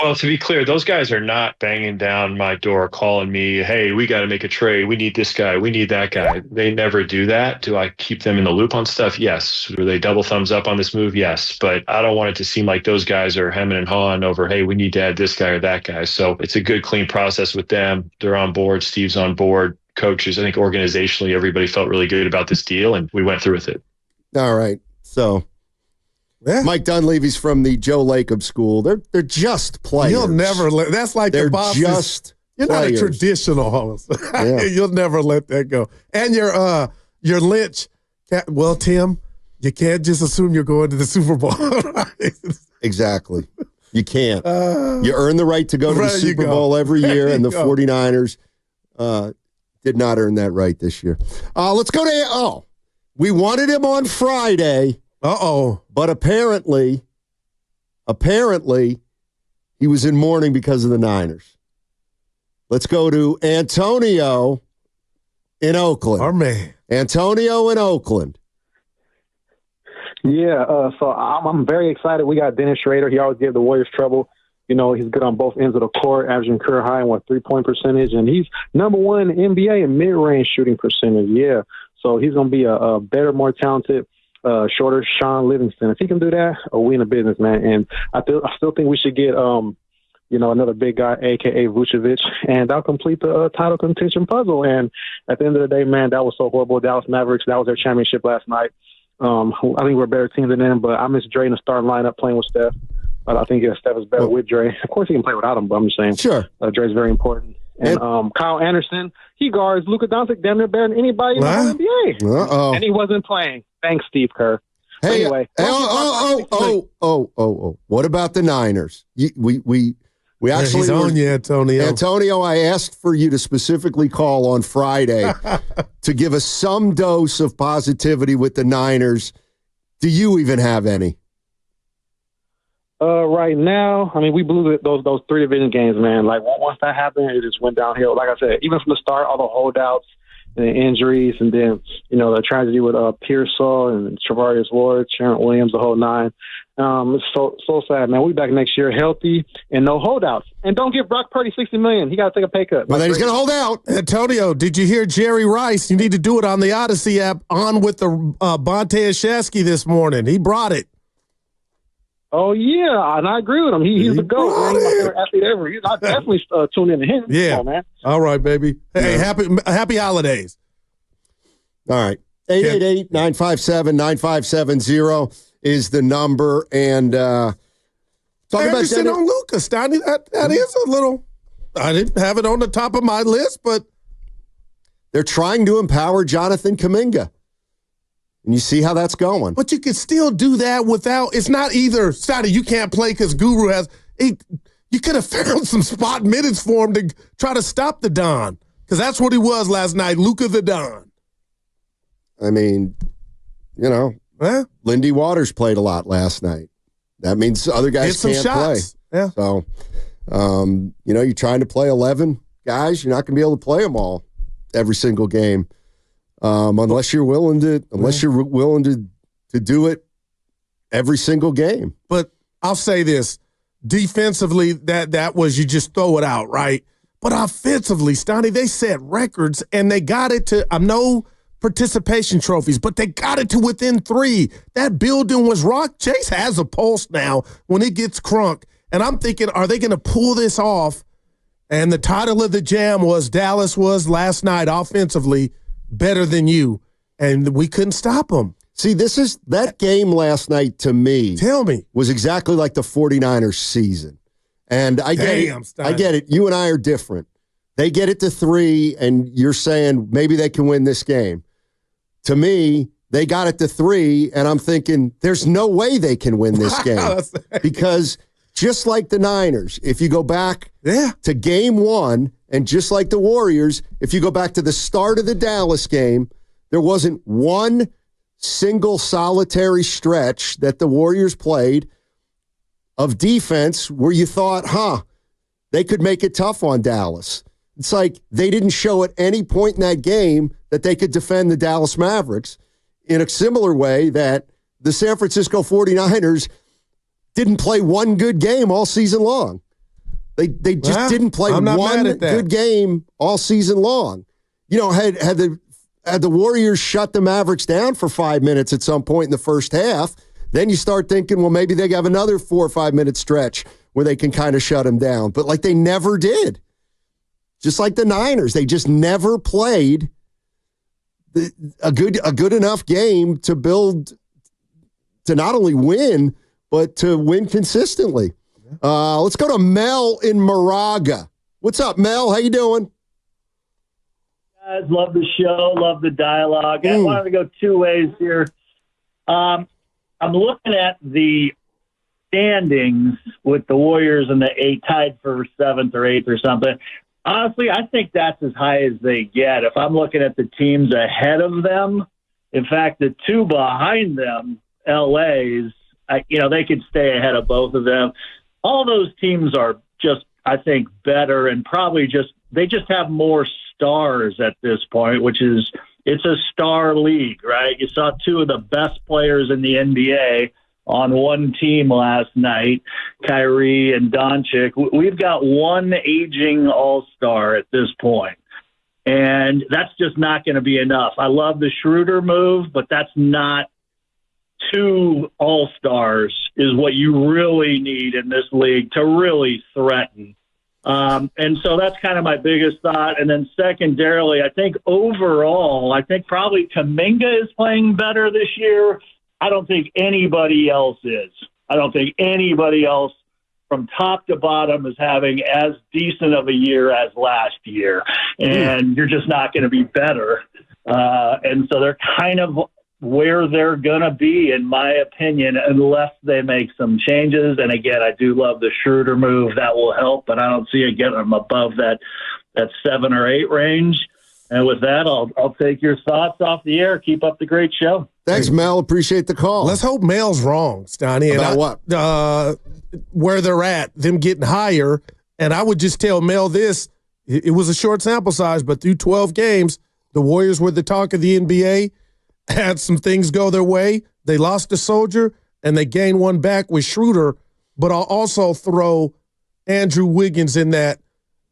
Well, to be clear, those guys are not banging down my door calling me, hey, we got to make a trade. We need this guy. We need that guy. They never do that. Do I keep them in the loop on stuff? Yes. Do they double thumbs up on this move? Yes. But I don't want it to seem like those guys are hemming and hawing over, hey, we need to add this guy or that guy. So it's a good, clean process with them. They're on board. Steve's on board. Coaches, I think organizationally, everybody felt really good about this deal, and we went through with it. All right. So Mike Dunleavy's from the Joe Lacob School. They're just players. You'll never let that's like they're the boss. Just you're players. Not a traditional host. Yeah. You'll never let that go. And your Lynch. Well, Tim, you can't just assume you're going to the Super Bowl. Right? Exactly. You can't. You earn the right to go to the Super Bowl every year, and the 49ers did not earn that right this year. Let's go to we wanted him on Friday. But apparently, he was in mourning because of the Niners. Let's go to Antonio in Oakland. Our man. Antonio in Oakland. Yeah, so I'm very excited. We got Dennis Schröder. He always gave the Warriors trouble. He's good on both ends of the court, averaging career high in 3-point percentage, and he's number 1 in NBA in mid-range shooting percentage. Yeah, so he's going to be a better, more talented, shorter Sean Livingston. If he can do that, we in the business, man. And I still think we should get, another big guy, a.k.a. Vucevic, and that'll complete the title contention puzzle. And at the end of the day, man, that was so horrible. Dallas Mavericks, that was their championship last night. I think we're a better team than them, but I miss Dre in the starting lineup playing with Steph. I think Steph is better with Dre. Of course, he can play without him, but I'm just saying. Sure. Dre's very important. And Kyle Anderson, he guards Luka Doncic damn near better than anybody in the whole NBA. Uh-oh. And he wasn't playing. Thanks, Steve Kerr. Hey, anyway. What about the Niners? We actually he's on you, Antonio. Antonio, I asked for you to specifically call on Friday to give us some dose of positivity with the Niners. Do you even have any? Right now, I mean, we blew those 3 division games, man. Like, once that happened, it just went downhill. Like I said, even from the start, all the holdouts and the injuries, and then, the tragedy with Pearsall and Travarius Ward, Trent Williams, the whole 9. It's so sad, man. We'll be back next year healthy and no holdouts. And don't give Brock Purdy $60 million. He got to take a pay cut. Well, then he's going to hold out. Antonio, did you hear Jerry Rice? You need to do it on the Odyssey app on with the Bonte Shasky this morning. He brought it. Oh, yeah, and I agree with him. He's the GOAT, man. He's my favorite athlete ever. I definitely tune in to him. Yeah. Come on, man. All right, baby. Hey, happy holidays. All right. 888-957-9570 is the number. And talk about on Luka, Steiny. That is a little – I didn't have it on the top of my list, but – they're trying to empower Jonathan Kuminga. And you see how that's going. But you can still do that without – it's not either, Steiny, you can't play because Guru has – you could have found some spot minutes for him to try to stop the Don, because that's what he was last night, Luka the Don. I mean, Lindy Waters played a lot last night. That means other guys can't play. Yeah. So, you're trying to play 11 guys. You're not going to be able to play them all every single game. Unless you're willing to do it every single game. But I'll say this. Defensively, that was you just throw it out, right? But offensively, Stoney, they set records, and they got it to no participation trophies, but they got it to within 3. That building was rock. Chase has a pulse now when it gets crunk. And I'm thinking, are they going to pull this off? And the title of the jam was Dallas was last night offensively better than you, and we couldn't stop them. See, that game last night to me. Tell me. Was exactly like the 49ers season. And I get it. You and I are different. They get it to 3, and you're saying maybe they can win this game. To me, they got it to 3, and I'm thinking there's no way they can win this game. Because just like the Niners, if you go back to game 1, and just like the Warriors, if you go back to the start of the Dallas game, there wasn't one single solitary stretch that the Warriors played of defense where you thought, they could make it tough on Dallas. It's like they didn't show at any point in that game that they could defend the Dallas Mavericks in a similar way that the San Francisco 49ers didn't play one good game all season long. They just didn't play one good game all season long. Had the Warriors shut the Mavericks down for 5 minutes at some point in the first half, then you start thinking, well, maybe they have another 4 or 5 minute stretch where they can kind of shut them down. But they never did. Just like the Niners, they just never played a good enough game to build to not only win, but to win consistently. Let's go to Mel in Moraga. What's up, Mel? How you doing? Guys, love the show, love the dialogue. I wanted to go 2 ways here. I'm looking at the standings with the Warriors and the 8 tied for 7th or 8th or something. Honestly, I think that's as high as they get. If I'm looking at the teams ahead of them, in fact, the 2 behind them, LA's, they could stay ahead of both of them. All those teams are just, I think, better and probably they just have more stars at this point, which is, it's a star league, right? You saw 2 of the best players in the NBA on one team last night, Kyrie and Doncic. We've got one aging all-star at this point, and that's just not going to be enough. I love the Schröder move, but that's not 2 all-stars is what you really need in this league to really threaten. And so that's kind of my biggest thought. And then secondarily, I think overall, probably Kuminga is playing better this year. I don't think anybody else is. I don't think anybody else from top to bottom is having as decent of a year as last year. And you're just not going to be better. And so they're kind of where they're going to be, in my opinion, unless they make some changes. And again, I do love the Schröder move. That will help, but I don't see it getting them above that 7 or 8 range. And with that, I'll take your thoughts off the air. Keep up the great show. Thanks, Mel. Appreciate the call. Let's hope Mel's wrong, Stoney. About what? Where they're at, them getting higher. And I would just tell Mel this. It was a short sample size, but through 12 games, the Warriors were the talk of the NBA, had some things go their way. They lost a Soldier, and they gained one back with Schröder. But I'll also throw Andrew Wiggins in that.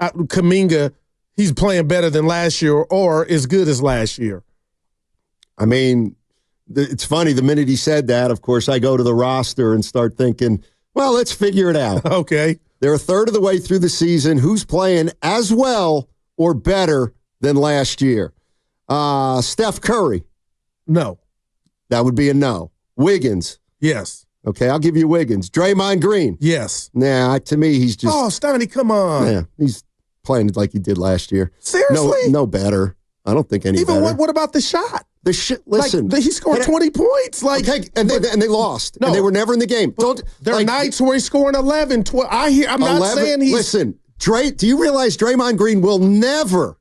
Kuminga, he's playing better than last year or as good as last year. I mean, it's funny. The minute he said that, of course, I go to the roster and start thinking, well, let's figure it out. Okay. They're a third of the way through the season. Who's playing as well or better than last year? Steph Curry. No. That would be a no. Wiggins. Yes. Okay, I'll give you Wiggins. Draymond Green. Yes. Nah, to me, he's just... Oh, Stoney, come on. Yeah, he's playing like he did last year. Seriously? No better. I don't think any better. Even what about the shot? Listen. He scored 20 points. Okay, and they lost. No. And they were never in the game. There are nights where he's scoring 11, 12. I'm not saying he's... Listen, do you realize Draymond Green will never,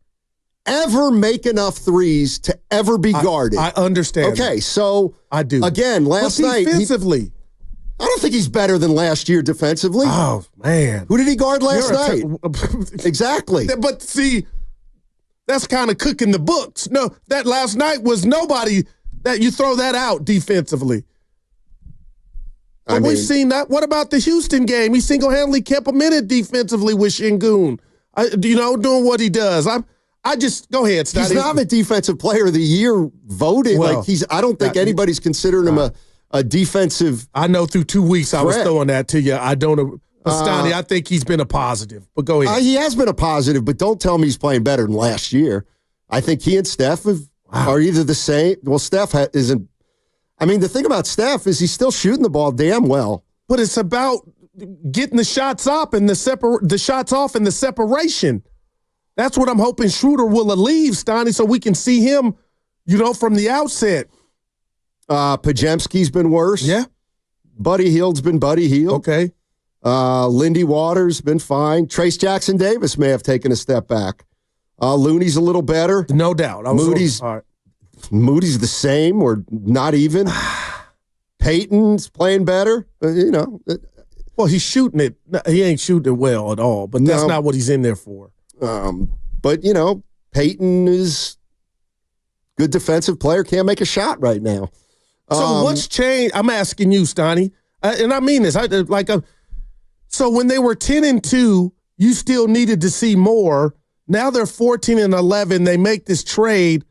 ever make enough threes to ever be guarded? I understand. Okay, so... I do. Again, last night... Defensively... I don't think he's better than last year defensively. Oh, man. Who did he guard last night? Exactly. But see, that's kind of cooking the books. No, that last night was nobody that you throw that out defensively. But we've seen that. What about the Houston game? He single-handedly kept him in it defensively with Şengün. Doing what he does. I just go ahead, Stoney. He's not a defensive player of the year voted. Well, I don't think anybody's considering him a defensive. I know through 2 weeks threat. I was throwing that to you. I don't. Stoney, I think he's been a positive. But go ahead. He has been a positive, but don't tell me he's playing better than last year. I think he and Steph are either the same. Well, Steph isn't. I mean, the thing about Steph is he's still shooting the ball damn well. But it's about getting the shots up and the shots off and the separation. That's what I'm hoping Schröder will alleviate, Stoney, so we can see him, from the outset. Podziemski's been worse. Yeah. Buddy Hield's been Buddy Hield. Okay. Lindy Waters been fine. Trace Jackson Davis may have taken a step back. Looney's a little better. No doubt. Moody's the same or not even. Peyton's playing better. Well, he's shooting it. He ain't shooting it well at all, but that's not what he's in there for. But Peyton is a good defensive player. Can't make a shot right now. So what's changed? I'm asking you, Stoney, and I mean this. So when they were 10-2, you still needed to see more. Now they're 14-11. They make this trade.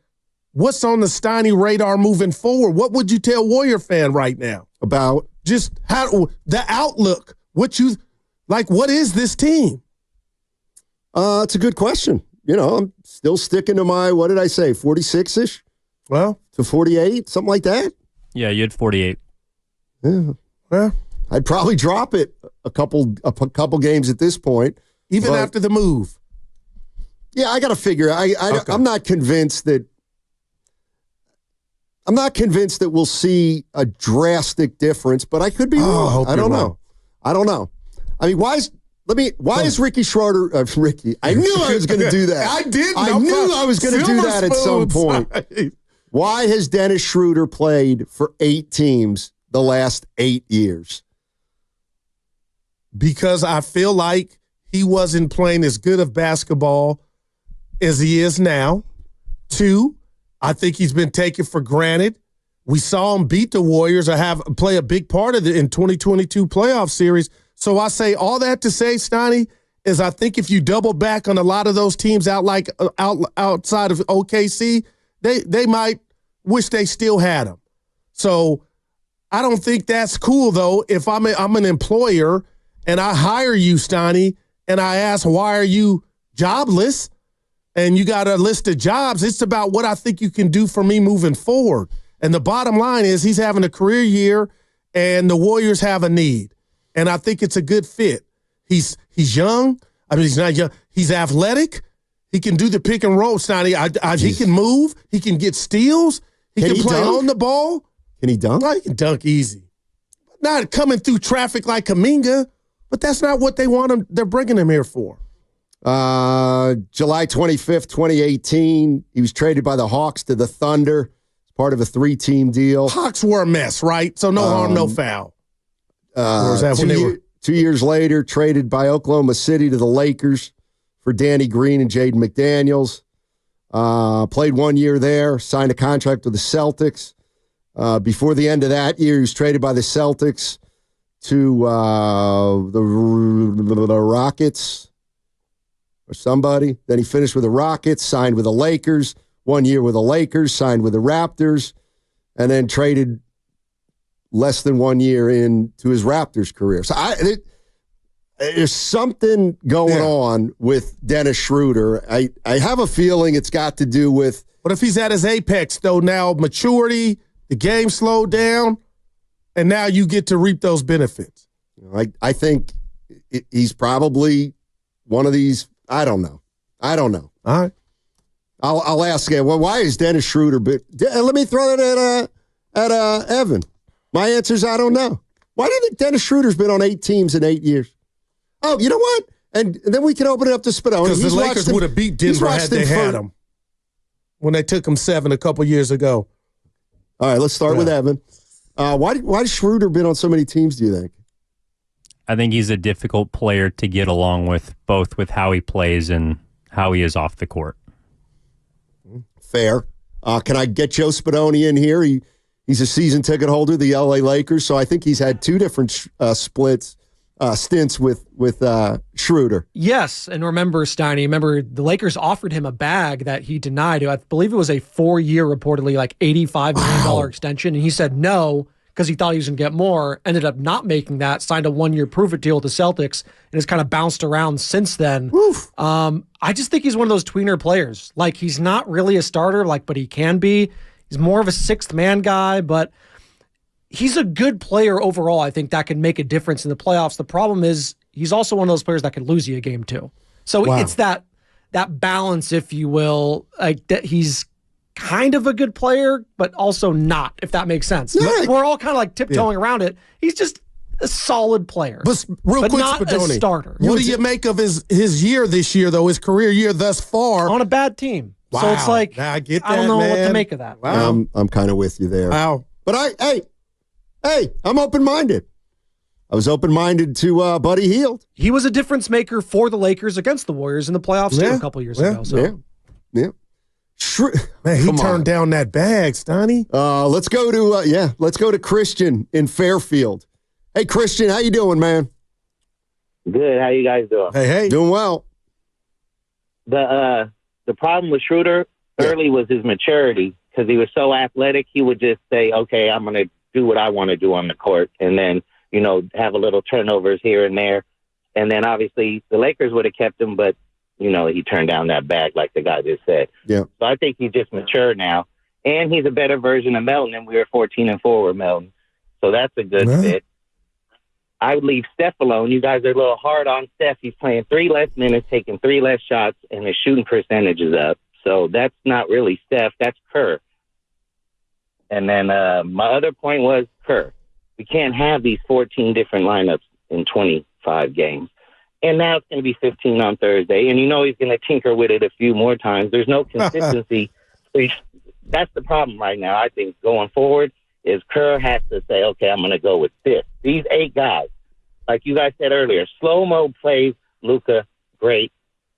What's on the Stoney radar moving forward? What would you tell Warrior fan right now about just how the outlook? What is this team? It's a good question. I'm still sticking to my, what did I say, 46-ish? Well, to 48, something like that. Yeah, you had 48. Yeah. Well, I'd probably drop it a couple games at this point. Even after the move. Yeah, I got to figure. Okay. I'm not convinced that we'll see a drastic difference, but I could be wrong. I don't know. I mean, why is Ricky Schroeder? Ricky, I knew I was going to do that. I did. I knew I was going to do that at some point. Why has Dennis Schroeder played for 8 teams the last 8 years? Because I feel like he wasn't playing as good of basketball as he is now. 2, I think he's been taken for granted. We saw him beat the Warriors or play a big part of it in 2022 playoff series. So I say all that to say, Stoney, is I think if you double back on a lot of those teams outside of OKC, they might wish they still had him. So I don't think that's cool, though. If I'm an employer and I hire you, Stoney, and I ask, why are you jobless? And you got a list of jobs. It's about what I think you can do for me moving forward. And the bottom line is he's having a career year and the Warriors have a need. And I think it's a good fit. He's young. I mean, he's not young. He's athletic. He can do the pick and roll, Stoney. He can move. He can get steals. He can play on the ball. Can he dunk? He can dunk easy. Not coming through traffic like Kuminga, but that's not what they want him. They're bringing him here for. July 25th, 2018, he was traded by the Hawks to the Thunder. part of a 3-team deal. Hawks were a mess, right? So no harm, no foul. Or is that when they were 2 years later, traded by Oklahoma City to the Lakers for Danny Green and Jaden McDaniels. Played 1 year there, signed a contract with the Celtics. Before the end of that year, he was traded by the Celtics to the Rockets or somebody. Then he finished with the Rockets, signed with the Lakers, 1 year with the Lakers, signed with the Raptors, and then traded less than 1 year into his Raptors career. So there's something going on with Dennis Schröder. I have a feeling it's got to do with... What if he's at his apex, though? Now maturity, the game slowed down, and now you get to reap those benefits. I think he's probably one of these... I don't know. All right. I'll ask him, well, why is Dennis Schröder... Let me throw it at Evan. My answer is I don't know. Why do you think Dennis Schroeder's been on 8 teams in 8 years? Oh, you know what? And then we can open it up to Spadoni. Because the Lakers would have beat Denver had they had him when they took him 7 a couple years ago. All right, let's start with Evan. Why has Schröder been on so many teams, do you think? I think he's a difficult player to get along with, both with how he plays and how he is off the court. Fair. Can I get Joe Spadoni in here? He's a season ticket holder of the LA Lakers, so I think he's had 2 different stints with Schröder. Yes, and remember, Steiny, the Lakers offered him a bag that he denied. I believe it was a 4-year, reportedly, like $85 million extension, and he said no because he thought he was going to get more, ended up not making that, signed a 1-year prove-it deal with the Celtics, and has kind of bounced around since then. I just think he's one of those tweener players. Like, he's not really a starter, but he can be. He's more of a 6th-man guy, but he's a good player overall. I think that can make a difference in the playoffs. The problem is he's also one of those players that can lose you a game too. So it's that balance, if you will, that he's kind of a good player, but also not, if that makes sense. Yeah. We're all kind of tiptoeing around it. He's just a solid player, but quick, not Spadoni, a starter. What do you make of his year this year, though, his career year thus far? On a bad team. Wow. So it's like, I get that, I don't know what man. to make of that. Wow. I'm kind of with you there. Wow. But hey, I'm open-minded. I was open-minded to Buddy Hield. He was a difference maker for the Lakers against the Warriors in the playoffs too, a couple years ago. So. Yeah. Man, he turned down that bag, Stoney. Let's go to Christian in Fairfield. Hey, Christian, how you doing, man? Good. How you guys doing? Hey. Doing well. The problem with Schröder early was his maturity, because he was so athletic. He would just say, okay, I'm going to do what I want to do on the court, and then, have a little turnovers here and there. And then obviously the Lakers would have kept him, but, he turned down that bag like the guy just said. Yeah. So I think he's just mature now. And he's a better version of Melton, and we were 14-4 with Melton. So that's a good fit. I would leave Steph alone. You guys are a little hard on Steph. He's playing 3 less minutes, taking 3 less shots, and his shooting percentage is up. So that's not really Steph. That's Kerr. And then my other point was Kerr. We can't have these 14 different lineups in 25 games. And now it's going to be 15 on Thursday. And he's going to tinker with it a few more times. There's no consistency. That's the problem right now, I think, going forward, is Kerr has to say, okay, I'm going to go with this. These 8 guys, like you guys said earlier, slow-mo plays Luka great.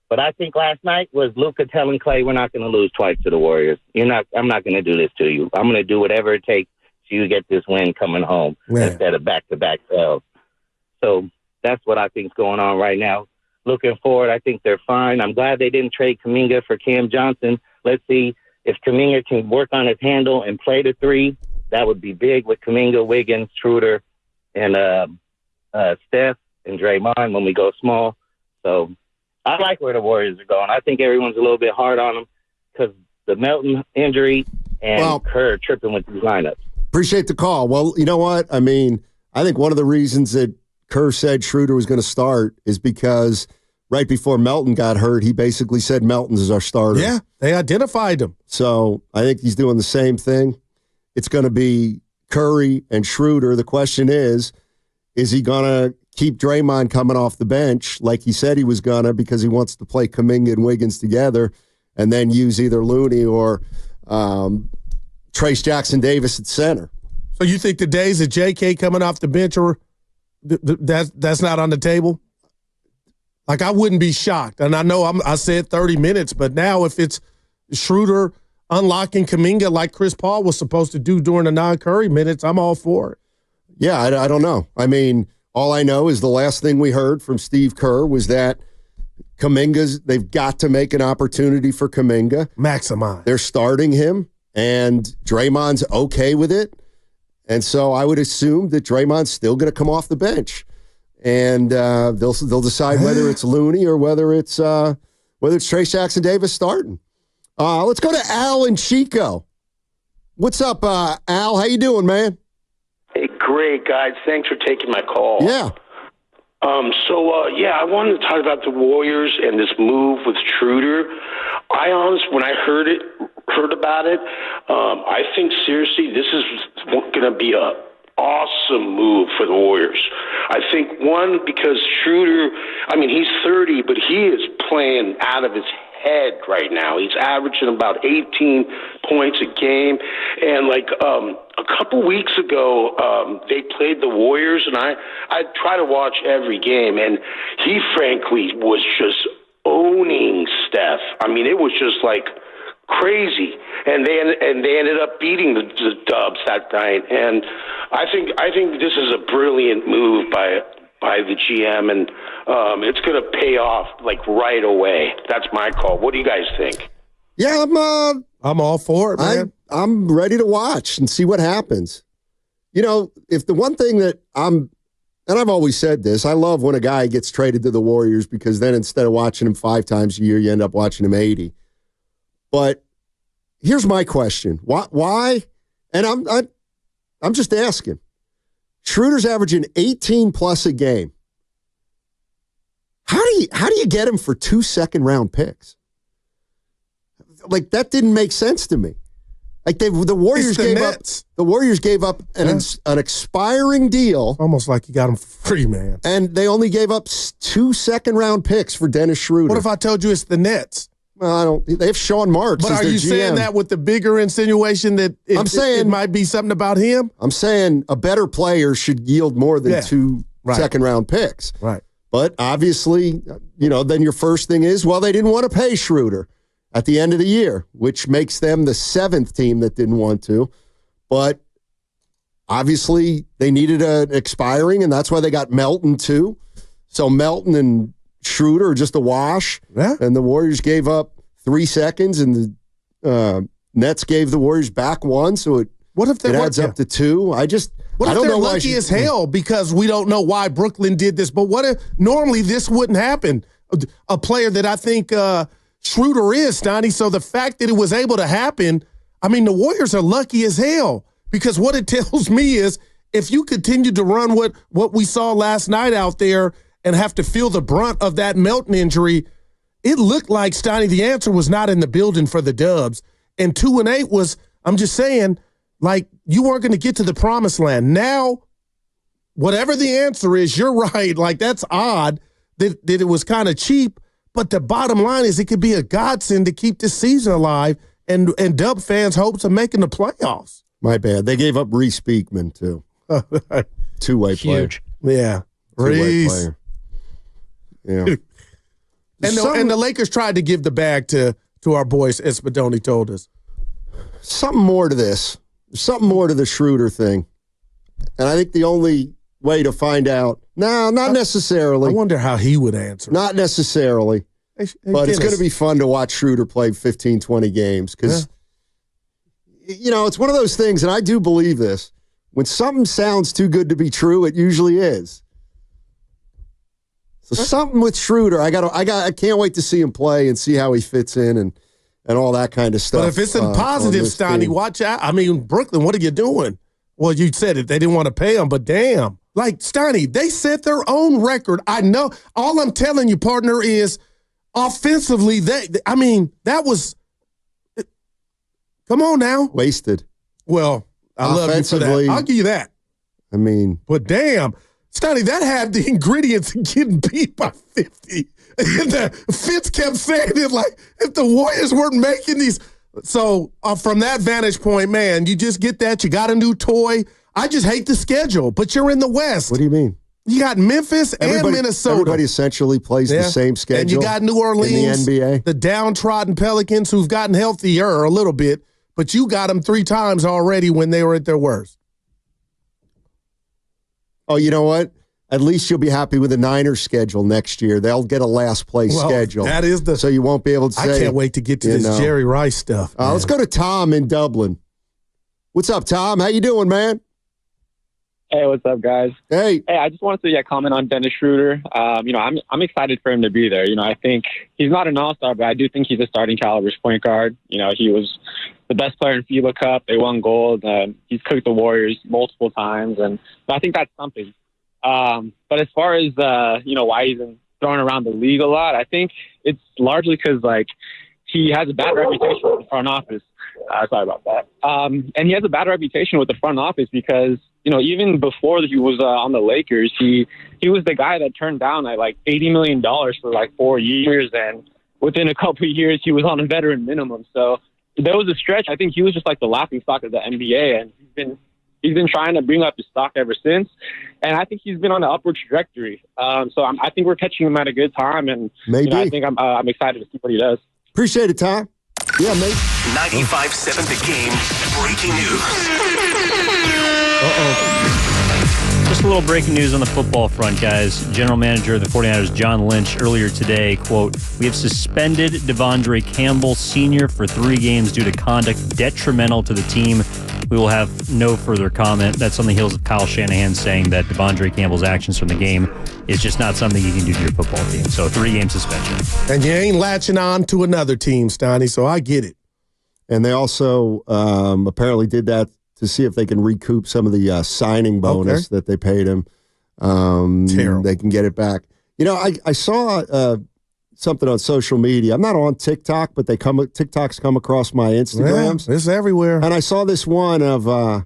But I think last night was Luka telling Clay, we're not going to lose twice to the Warriors. I'm not going to do this to you. I'm going to do whatever it takes so you get this win coming home instead of back-to-back L's. So that's what I think is going on right now. Looking forward, I think they're fine. I'm glad they didn't trade Kuminga for Cam Johnson. Let's see if Kuminga can work on his handle and play the 3. That would be big with Kuminga, Wiggins, Schröder, and Steph and Draymond when we go small. So I like where the Warriors are going. I think everyone's a little bit hard on them because the Melton injury and Kerr tripping with these lineups. Appreciate the call. Well, you know what? I mean, I think one of the reasons that Kerr said Schröder was going to start is because right before Melton got hurt, he basically said Melton is our starter. Yeah, they identified him. So I think he's doing the same thing. It's going to be Curry and Schröder. The question is he going to keep Draymond coming off the bench like he said he was going to because he wants to play Kuminga and Wiggins together and then use either Looney or Trace Jackson-Davis at center. So you think the days of JK coming off the bench are that's not on the table? Like, I wouldn't be shocked. And I know I said 30 minutes, but now if it's Schröder unlocking Kuminga like Chris Paul was supposed to do during the non-Curry minutes, I'm all for it. Yeah, I don't know. I mean, all I know is the last thing we heard from Steve Kerr was that they've got to make an opportunity for Kuminga. Maximize. They're starting him, and Draymond's okay with it. And so I would assume that Draymond's still going to come off the bench. And they'll decide whether it's Looney or whether it's Trace Jackson-Davis starting. Let's go to Al and Chico. What's up, Al? How you doing, man? Hey, great, guys. Thanks for taking my call. Yeah. I wanted to talk about the Warriors and this move with Schröder. When I heard about it, I think seriously this is going to be a awesome move for the Warriors. I think, one, because Schröder, he's 30, but he is playing out of his head right now. He's averaging about 18 points a game. And a couple weeks ago, they played the Warriors, and I try to watch every game, and he frankly was just owning Steph. It was just crazy, and they ended up beating the Dubs that night. And I think this is a brilliant move by the GM, and it's going to pay off right away. That's my call. What do you guys think? Yeah, I'm all for it, man. I'm ready to watch and see what happens. If the one thing that and I've always said this, I love when a guy gets traded to the Warriors, because then instead of watching him 5 times a year, you end up watching him 80. But here's my question: Why? And I'm just asking. Schröder's averaging 18 plus a game. How do you get him for 2 second-round picks? That didn't make sense to me. The Warriors gave up an expiring deal. Almost like you got him for free, man. And they only gave up 2 second-round picks for Dennis Schröder. What if I told you it's the Nets? Well, they have Sean Marks. But are you saying that with the bigger insinuation that it might be something about him? I'm saying a better player should yield more than 2 second-round picks. Right. But obviously, then your first thing is, they didn't want to pay Schröder at the end of the year, which makes them the 7th team that didn't want to. But obviously, they needed an expiring, and that's why they got Melton too. So Melton and Schröder are just a wash. Yeah. And the Warriors gave up 3 seconds, and the Nets gave the Warriors back 1, so it adds up to 2. I don't know. They're lucky as hell because we don't know why Brooklyn did this. But what if normally this wouldn't happen? A player that I think Schröder is, Stoney. So the fact that it was able to happen, the Warriors are lucky as hell, because what it tells me is if you continue to run what we saw last night out there and have to feel the brunt of that Melton injury, it looked like, Stoney, the answer was not in the building for the Dubs. And 2-8 was, I'm just saying, you weren't going to get to the promised land. Now, whatever the answer is, you're right. That's odd that it was kind of cheap. But the bottom line is it could be a godsend to keep this season alive and Dub fans' hopes of making the playoffs. My bad. They gave up Reese Beekman, too. Two-way player. Huge. Yeah. Two-way player. Yeah. And the Lakers tried to give the bag to our boys, as Spadoni told us. Something more to this. Something more to the Schröder thing. And I think the only way to find out, not necessarily. I wonder how he would answer. Not necessarily. But it's going to be fun to watch Schröder play 15, 20 games because, it's one of those things, and I do believe this. When something sounds too good to be true, it usually is. So something with Schröder, I can't wait to see him play and see how he fits in and all that kind of stuff. But if it's in positive, Stoney, watch out. Brooklyn, what are you doing? Well, you said it. They didn't want to pay him, but damn. Stoney, they set their own record. I know. All I'm telling you, partner, is offensively, that was, come on now. Wasted. Well, I love you for that. I'll give you that. But damn. Stoney, that had the ingredients of getting beat by 50. And Fitz kept saying it if the Warriors weren't making these So from that vantage point, man, you just get that. You got a new toy. I just hate the schedule, but you're in the West. What do you mean? You got Memphis and Minnesota. Everybody essentially plays the same schedule. And you got New Orleans, in the NBA. The downtrodden Pelicans who've gotten healthier a little bit, but you got them 3 times already when they were at their worst. Oh, you know what? At least you'll be happy with the Niners schedule next year. They'll get a last place schedule. That is so you won't be able to say. I can't wait to get to this Jerry Rice stuff. Let's go to Tom in Dublin. What's up, Tom? How you doing, man? Hey, what's up, guys? Hey, I just wanted to comment on Dennis Schröder. I'm excited for him to be there. I think he's not an all-star, but I do think he's a starting caliber point guard. He was the best player in FIBA Cup. They won gold. He's cooked the Warriors multiple times, and I think that's something. But as far as why he's been thrown around the league a lot, I think it's largely because he has a bad reputation with the front office. Sorry about that. And he has a bad reputation with the front office because, even before he was on the Lakers, he was the guy that turned down $80 million for 4 years. And within a couple of years, he was on a veteran minimum. So there was a stretch. I think he was just the laughing stock of the NBA. And he's been trying to bring up his stock ever since. And I think he's been on an upward trajectory. So I think we're catching him at a good time. And maybe I think I'm excited to see what he does. Appreciate it, Tom. Yeah, mate. 95.7 The Game breaking news. Just a little breaking news on the football front, guys. General manager of the 49ers, John Lynch, earlier today, quote, "We have suspended Devondre Campbell Sr. for 3 games due to conduct detrimental to the team. We will have no further comment." That's on the heels of Kyle Shanahan saying that Devondre Campbell's actions from the game is just not something you can do to your football team. So 3-game suspension. And you ain't latching on to another team, Steiny, so I get it. And they also apparently did that to see if they can recoup some of the signing bonus that they paid him. Terrible. They can get it back. I saw something on social media. I'm not on TikTok, but TikToks come across my Instagrams. Yeah, it's everywhere. And I saw this one of a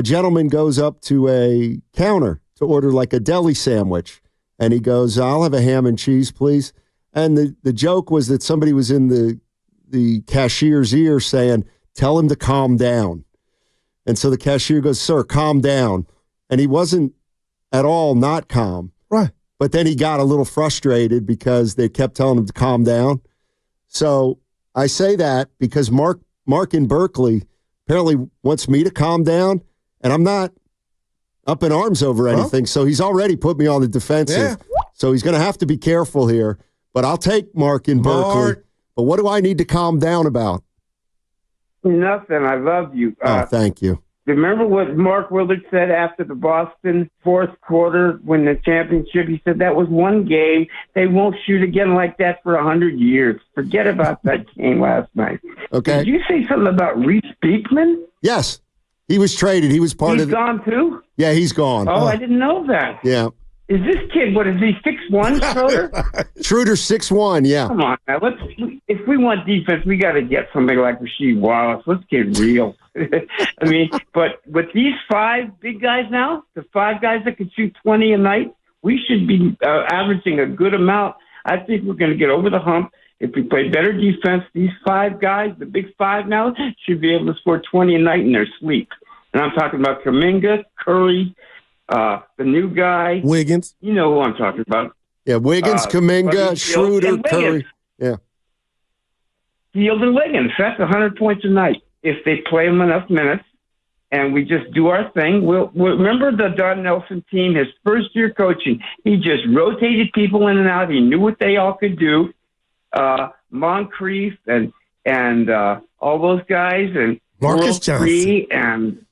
gentleman goes up to a counter to order a deli sandwich. And he goes, "I'll have a ham and cheese, please." And the joke was that somebody was in the cashier's ear saying, "Tell him to calm down." And so the cashier goes, "Sir, calm down." And he wasn't at all not calm. Right. But then he got a little frustrated because they kept telling him to calm down. So I say that because Mark in Berkeley apparently wants me to calm down, and I'm not up in arms over anything. So he's already put me on the defensive. Yeah. So he's going to have to be careful here. But I'll take Mark in Berkeley. But what do I need to calm down about? Nothing. I love you. Thank you. Remember what Mark Willard said after the Boston fourth quarter when the championship? He said that was one game. They won't shoot again like that for 100 years. Forget about that game last night. Okay. Did you say something about Reese Beekman? Yes. He was traded. He was part He's of gone too? Yeah, he's gone. Oh, I didn't know that. Yeah. Is this kid, what is he, 6'1", Schroeder? Schroeder 6'1", yeah. Come on now. If we want defense, we got to get somebody like Rasheed Wallace. Let's get real. I mean, but with these 5 big guys now, the 5 guys that can shoot 20 a night, we should be averaging a good amount. I think we're going to get over the hump. If we play better defense, these 5 guys, the big 5 now, should be able to score 20 a night in their sleep. And I'm talking about Kuminga, Curry, the new guy. Wiggins. You know who I'm talking about. Yeah, Wiggins, Kuminga, Schroeder, Curry. Yeah. Field and Wiggins. That's 100 points a night if they play them enough minutes and we just do our thing. We'll remember the Don Nelson team, his first year coaching. He just rotated people in and out. He knew what they all could do. Moncrief and all those guys and Marcus Johnson. And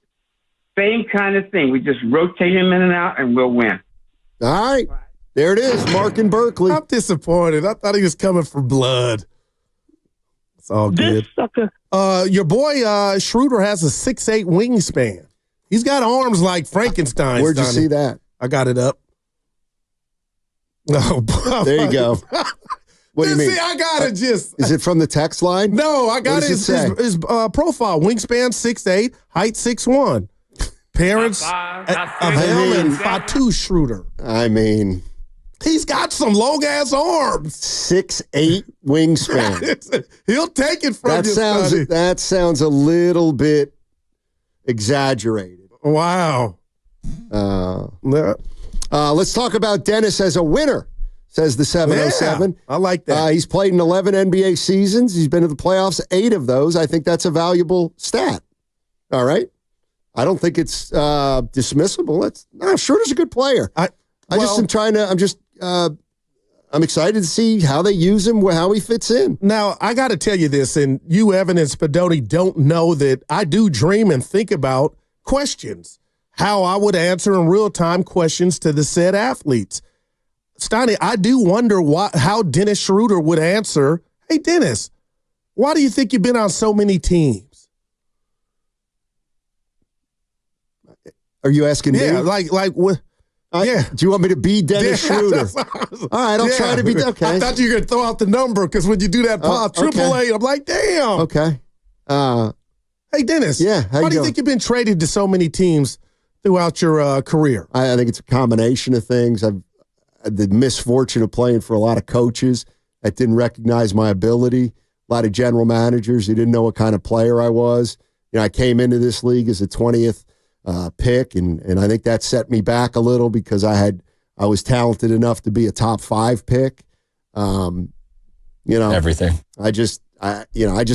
same kind of thing. We just rotate him in and out, and we'll win. All right. There it is, Mark in Berkeley. I'm disappointed. I thought he was coming for blood. It's all good. This sucker. Your boy Schroeder has a 6'8" wingspan. He's got arms like Frankenstein. Where'd you see that? I got it up. No, there you go. What do you mean? See, I got it just. Is it from the text line? No, I got his profile. Wingspan 6'8", height 6'1". Parents of him and Fatu Schroeder. I mean, He's got some long-ass arms. 6'8" wingspan. He'll take it from you, Sonny. That sounds a little bit exaggerated. Wow. Let's talk about Dennis as a winner, says the 707. Yeah, I like that. He's played in 11 NBA seasons. He's been to the playoffs, 8 of those. I think that's a valuable stat. All right? I don't think it's dismissible. Schroeder's a good player. I'm excited to see how they use him, how he fits in. Now, I got to tell you this, and you, Evan, and Spadoni don't know that I do dream and think about questions, how I would answer in real-time questions to the said athletes. Steiny, I do wonder how Dennis Schroeder would answer, hey, Dennis, why do you think you've been on so many teams? Are you asking me? Yeah, like what? Yeah. Do you want me to be Dennis Schroeder? All right, I'll try to be. Okay. I thought you were going to throw out the number because when you do that pop, AAA, I'm like, damn. Okay. Hey, Dennis. Yeah. Why do you think you've been traded to so many teams throughout your career? I think it's a combination of things. I've had the misfortune of playing for a lot of coaches that didn't recognize my ability, a lot of general managers who didn't know what kind of player I was. I came into this league as a 20th pick, and I think that set me back a little because I was talented enough to be a top 5 pick. Everything. I just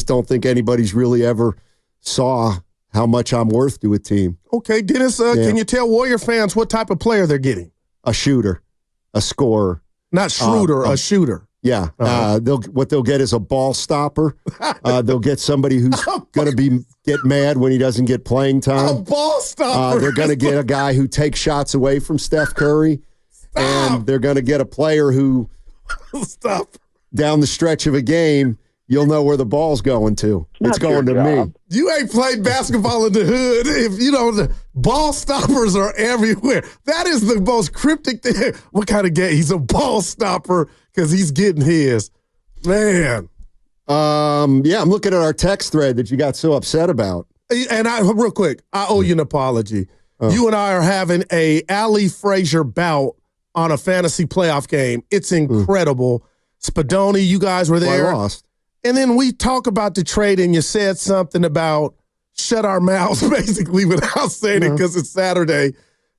don't think anybody's really ever saw how much I'm worth to a team. Okay, Dennis, can you tell Warrior fans what type of player they're getting? A shooter, a scorer. Not Schroeder, a shooter. Yeah. What they'll get is a ball stopper. They'll get somebody who's going to get mad when he doesn't get playing time. A ball stopper. They're going to get a guy who takes shots away from Steph Curry. And they're going to get a player who, down the stretch of a game, you'll know where the ball's going to. It's going to me. You ain't played basketball in the hood. If you know, the ball stoppers are everywhere. That is the most cryptic thing. What kind of game? He's a ball stopper because he's getting his. Man. I'm looking at our text thread that you got so upset about. And real quick, I owe you an apology. You and I are having a Ali Frazier bout on a fantasy playoff game. It's incredible. Spadoni, you guys were there. I lost. And then we talk about the trade, and you said something about shut our mouths, basically, without saying it because it's Saturday.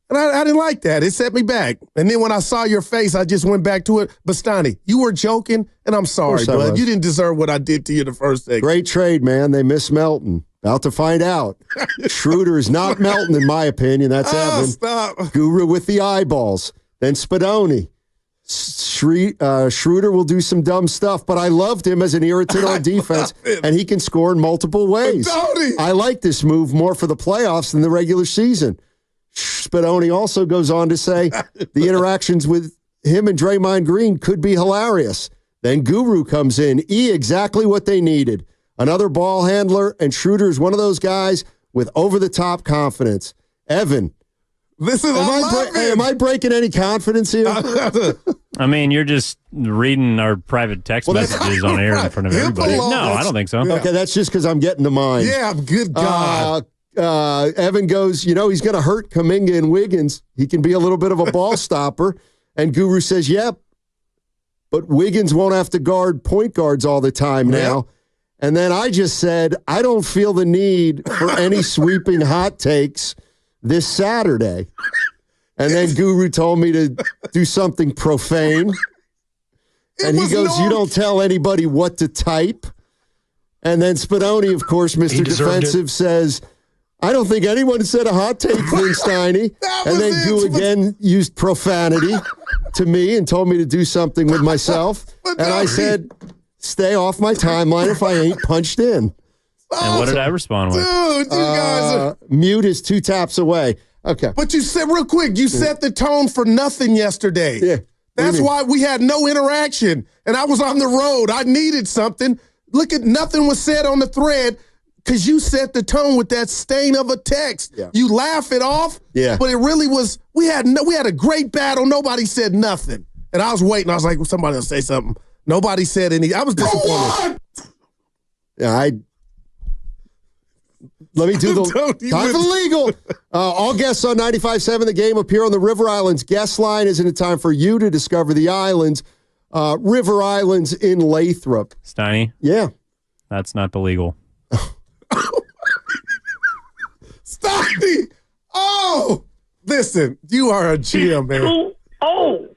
And I didn't like that. It set me back. And then when I saw your face, I just went back to it. Bastani, you were joking, and I'm sorry, bud. You didn't deserve what I did to you the first day. Great trade, man. They miss Melton. About to find out. Schroeder is not Melton, in my opinion. That's Evan. Stop. Guru with the eyeballs. Then Spadoni. Schroeder will do some dumb stuff, but I loved him as an irritant on defense, and he can score in multiple ways. I like this move more for the playoffs than the regular season. Spadoni also goes on to say the interactions with him and Draymond Green could be hilarious. Then Guru comes in, exactly what they needed. Another ball handler, and Schroeder is one of those guys with over-the-top confidence. Evan, am I breaking any confidence here? I mean, you're just reading our private text messages on air in front of everybody. No, I don't think so. Okay, that's just because I'm getting to mine. Yeah, good God. Evan goes, he's going to hurt Kuminga and Wiggins. He can be a little bit of a ball stopper. And Guru says, yep, but Wiggins won't have to guard point guards all the time now. And then I just said, I don't feel the need for any sweeping hot takes this Saturday. And then Guru told me to do something profane. And he goes, you don't tell anybody what to type. And then Spadoni, of course, Mr. Defensive, says, I don't think anyone said a hot take thing, Steiny. And then Guru again used profanity to me and told me to do something with myself. And I said, stay off my timeline if I ain't punched in. And what did I respond with? Dude, you guys are... Mute is 2 taps away. Okay. But you said, real quick, you set the tone for nothing yesterday. Yeah. That's why we had no interaction. And I was on the road. I needed something. Look at nothing was said on the thread because you set the tone with that stain of a text. Yeah. You laugh it off. Yeah. But it really was, we had a great battle. Nobody said nothing. And I was waiting. I was like, well, somebody will say something. Nobody said anything. I was disappointed. Yeah, Let me do the time for the legal. All guests on 95.7 The Game appear on the River Islands guest line. Isn't it time for you to discover the islands? River Islands in Lathrop. Steiny? Yeah. That's not the legal. Steiny! Oh! Listen, you are a GM, man. Oh!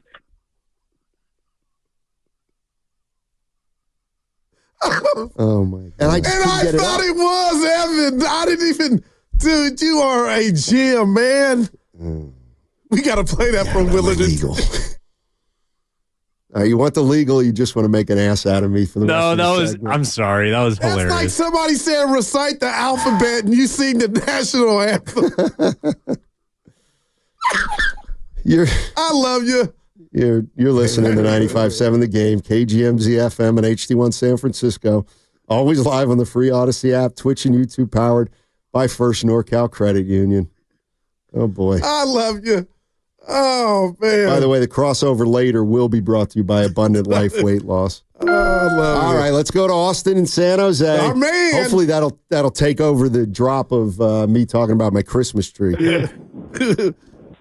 Oh, my God. And I thought it was, Evan. I didn't even... Dude, you are a GM, man. We got to play that from Willard. Legal. You want the legal, you just want to make an ass out of me for the rest of the segment. I'm sorry. That was hilarious. That's like somebody said recite the alphabet and you sing the national anthem. I love you. You're listening to 95.7 The Game, KGMZ FM and HD1 San Francisco. Always live on the free Odyssey app, Twitch and YouTube, powered by First NorCal Credit Union. Oh, boy. I love you. Oh, man. By the way, the crossover later will be brought to you by Abundant Life Weight Loss. I love All you. right, let's go to Austin and San Jose. Our man. Hopefully that'll take over the drop of me talking about my Christmas tree. Yeah.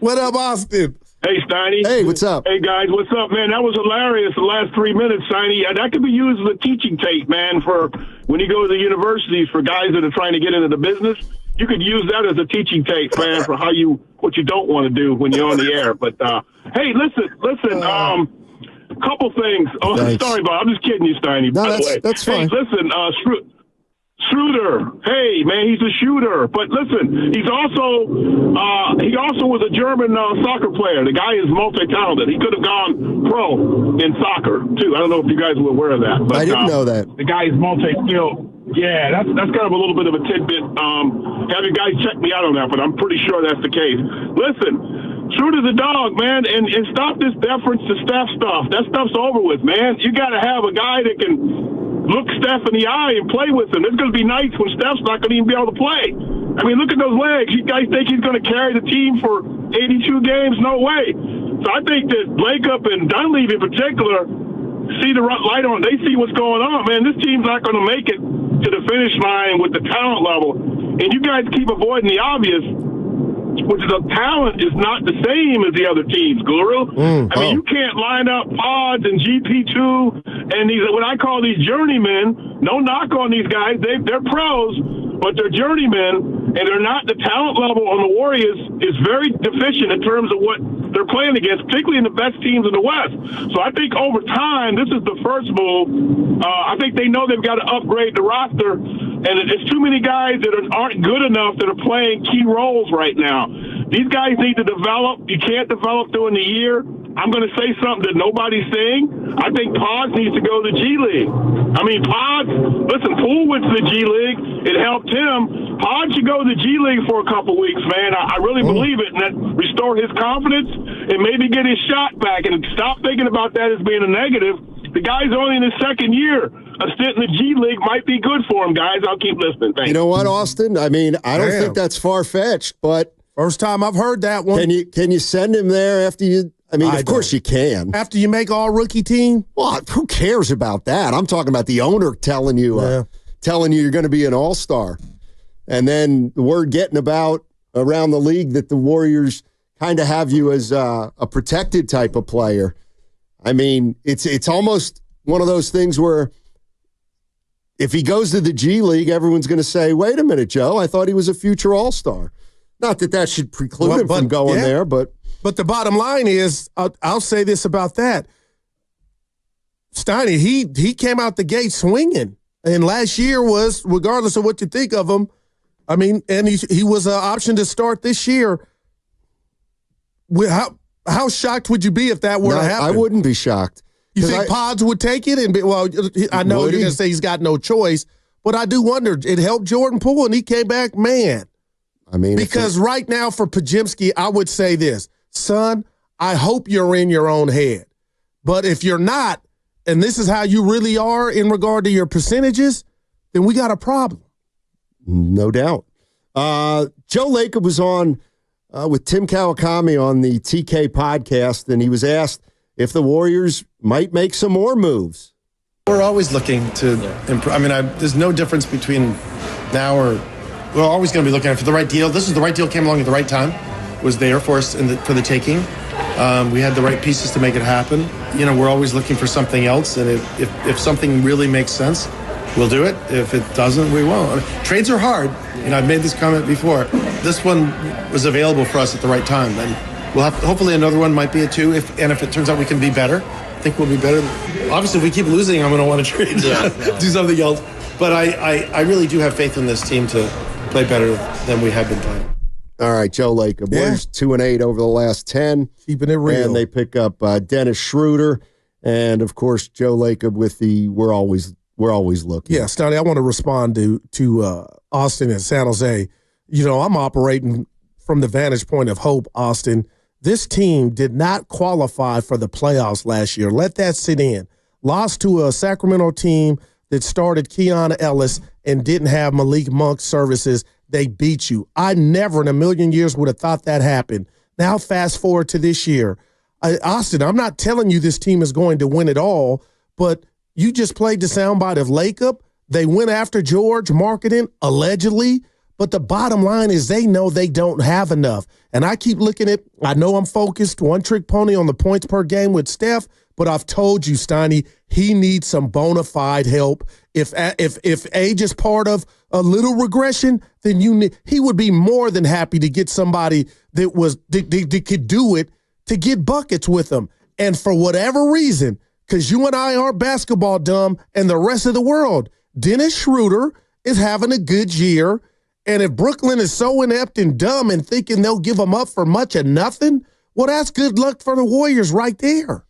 What up, Austin? Hey, Steiny. Hey, what's up? Hey, guys, what's up, man? That was hilarious, the last 3 minutes, Steiny. That could be used as a teaching tape, man, for when you go to the universities for guys that are trying to get into the business. You could use that as a teaching tape, man, for what you don't want to do when you're on the air. But, hey, listen, couple things. Oh, Thanks. Sorry, Bob. I'm just kidding you, Steiny, No, by the way. that's fine. Hey, listen, Schröder, hey man, he's a shooter. But listen, he also was a German soccer player. The guy is multi-talented. He could have gone pro in soccer too. I don't know if you guys were aware of that. But, I didn't know that. The guy is multi-skilled. Yeah, that's kind of a little bit of a tidbit. Have you guys check me out on that, but I'm pretty sure that's the case. Listen, Schröder's a dog, man, and stop this deference to Steph stuff. That stuff's over with, man. You got to have a guy that can look Steph in the eye and play with him. There's going to be nights when Steph's not going to even be able to play. I mean, look at those legs. You guys think he's going to carry the team for 82 games? No way. So I think that Lacob and Dunleavy in particular see the light on. They see what's going on, man. This team's not going to make it to the finish line with the talent level. And you guys keep avoiding the obvious, which is the talent is not the same as the other teams, Guru. I mean, you can't line up Pods and GP2 and these, what I call these journeymen. No knock on these guys. They're pros, but they're journeymen, and they're not the talent level on the Warriors is very deficient in terms of what they're playing against, particularly in the best teams in the West. So I think over time, this is the first move. I think they know they've got to upgrade the roster, and it's too many guys that aren't good enough that are playing key roles right now. These guys need to develop. You can't develop during the year. I'm going to say something that nobody's saying. I think Pods needs to go to the G League. I mean, Pods, listen, Poole went to the G League. It helped him. Pods should go to the G League for a couple weeks, man. I really believe it, and that restore his confidence and maybe get his shot back and stop thinking about that as being a negative. The guy's only in his second year. A stint in the G League might be good for him, guys. I'll keep listening. Thanks. You know what, Austin? I mean, I don't think that's far-fetched, but... First time I've heard that one. Can you send him there after you... I mean, of course you can. After you make all-rookie team? Well, who cares about that? I'm talking about the owner telling you you're going to be an all-star. And then the word getting about around the league that the Warriors kind of have you as a protected type of player. I mean, it's almost one of those things where if he goes to the G League, everyone's going to say, wait a minute, Joe, I thought he was a future all-star. Not that should preclude him from going there, but... But the bottom line is, I'll say this about that. Steiny, he came out the gate swinging. And last year was, regardless of what you think of him, I mean, and he was an option to start this year. How shocked would you be if that were to happen? I wouldn't be shocked. You think Pods would take it? And I know you're going to say he's got no choice, but I do wonder. It helped Jordan Poole, and he came back, man. I mean, because right now for Podziemski, I would say this. Son, I hope you're in your own head. But if you're not, and this is how you really are in regard to your percentages, then we got a problem. No doubt. Joe Lacob was on with Tim Kawakami on the TK podcast, and he was asked if the Warriors might make some more moves. We're always looking to improve. I mean, there's no difference between now or we're always going to be looking at for the right deal. This is the right deal, came along at the right time, was there for us for the taking. We had the right pieces to make it happen. We're always looking for something else, and if something really makes sense, we'll do it. If it doesn't, we won't. Trades are hard, and I've made this comment before. This one was available for us at the right time, and we'll have hopefully another one might be a 2. If it turns out we can be better, I think we'll be better. Obviously, if we keep losing, I'm going to want to trade, do something else. But I really do have faith in this team to play better than we have been playing. All right, Joe Lacob. Warriors 2-8 over the last 10. Keeping it real. And they pick up Dennis Schröder. And, of course, Joe Lacob with the we're always looking. Yeah, Stoney, I want to respond to Austin and San Jose. I'm operating from the vantage point of hope, Austin. This team did not qualify for the playoffs last year. Let that sit in. Lost to a Sacramento team that started Keon Ellis and didn't have Malik Monk's services. They beat you. I never in a million years would have thought that happened. Now fast forward to this year. Austin, I'm not telling you this team is going to win it all, but you just played the soundbite of Lacob. They went after George marketing, allegedly, but the bottom line is they know they don't have enough. And I keep looking at, I know I'm focused, one-trick pony on the points per game with Steph, but I've told you, Steiny, he needs some bona fide help. If age is part of a little regression, then he would be more than happy to get somebody that could do it to get buckets with him. And for whatever reason, because you and I aren't basketball dumb and the rest of the world, Dennis Schröder is having a good year. And if Brooklyn is so inept and dumb and thinking they'll give him up for much of nothing, well, that's good luck for the Warriors right there.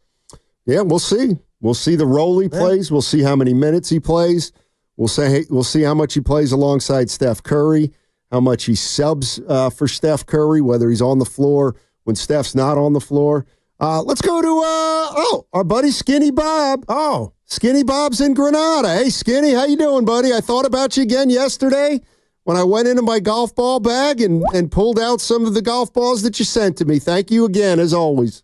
Yeah, we'll see. We'll see the role he plays. We'll see how many minutes he plays. We'll see how much he plays alongside Steph Curry, how much he subs for Steph Curry, whether he's on the floor when Steph's not on the floor. Let's go to our buddy Skinny Bob. Oh, Skinny Bob's in Granada. Hey, Skinny, how you doing, buddy? I thought about you again yesterday when I went into my golf ball bag and pulled out some of the golf balls that you sent to me. Thank you again, as always.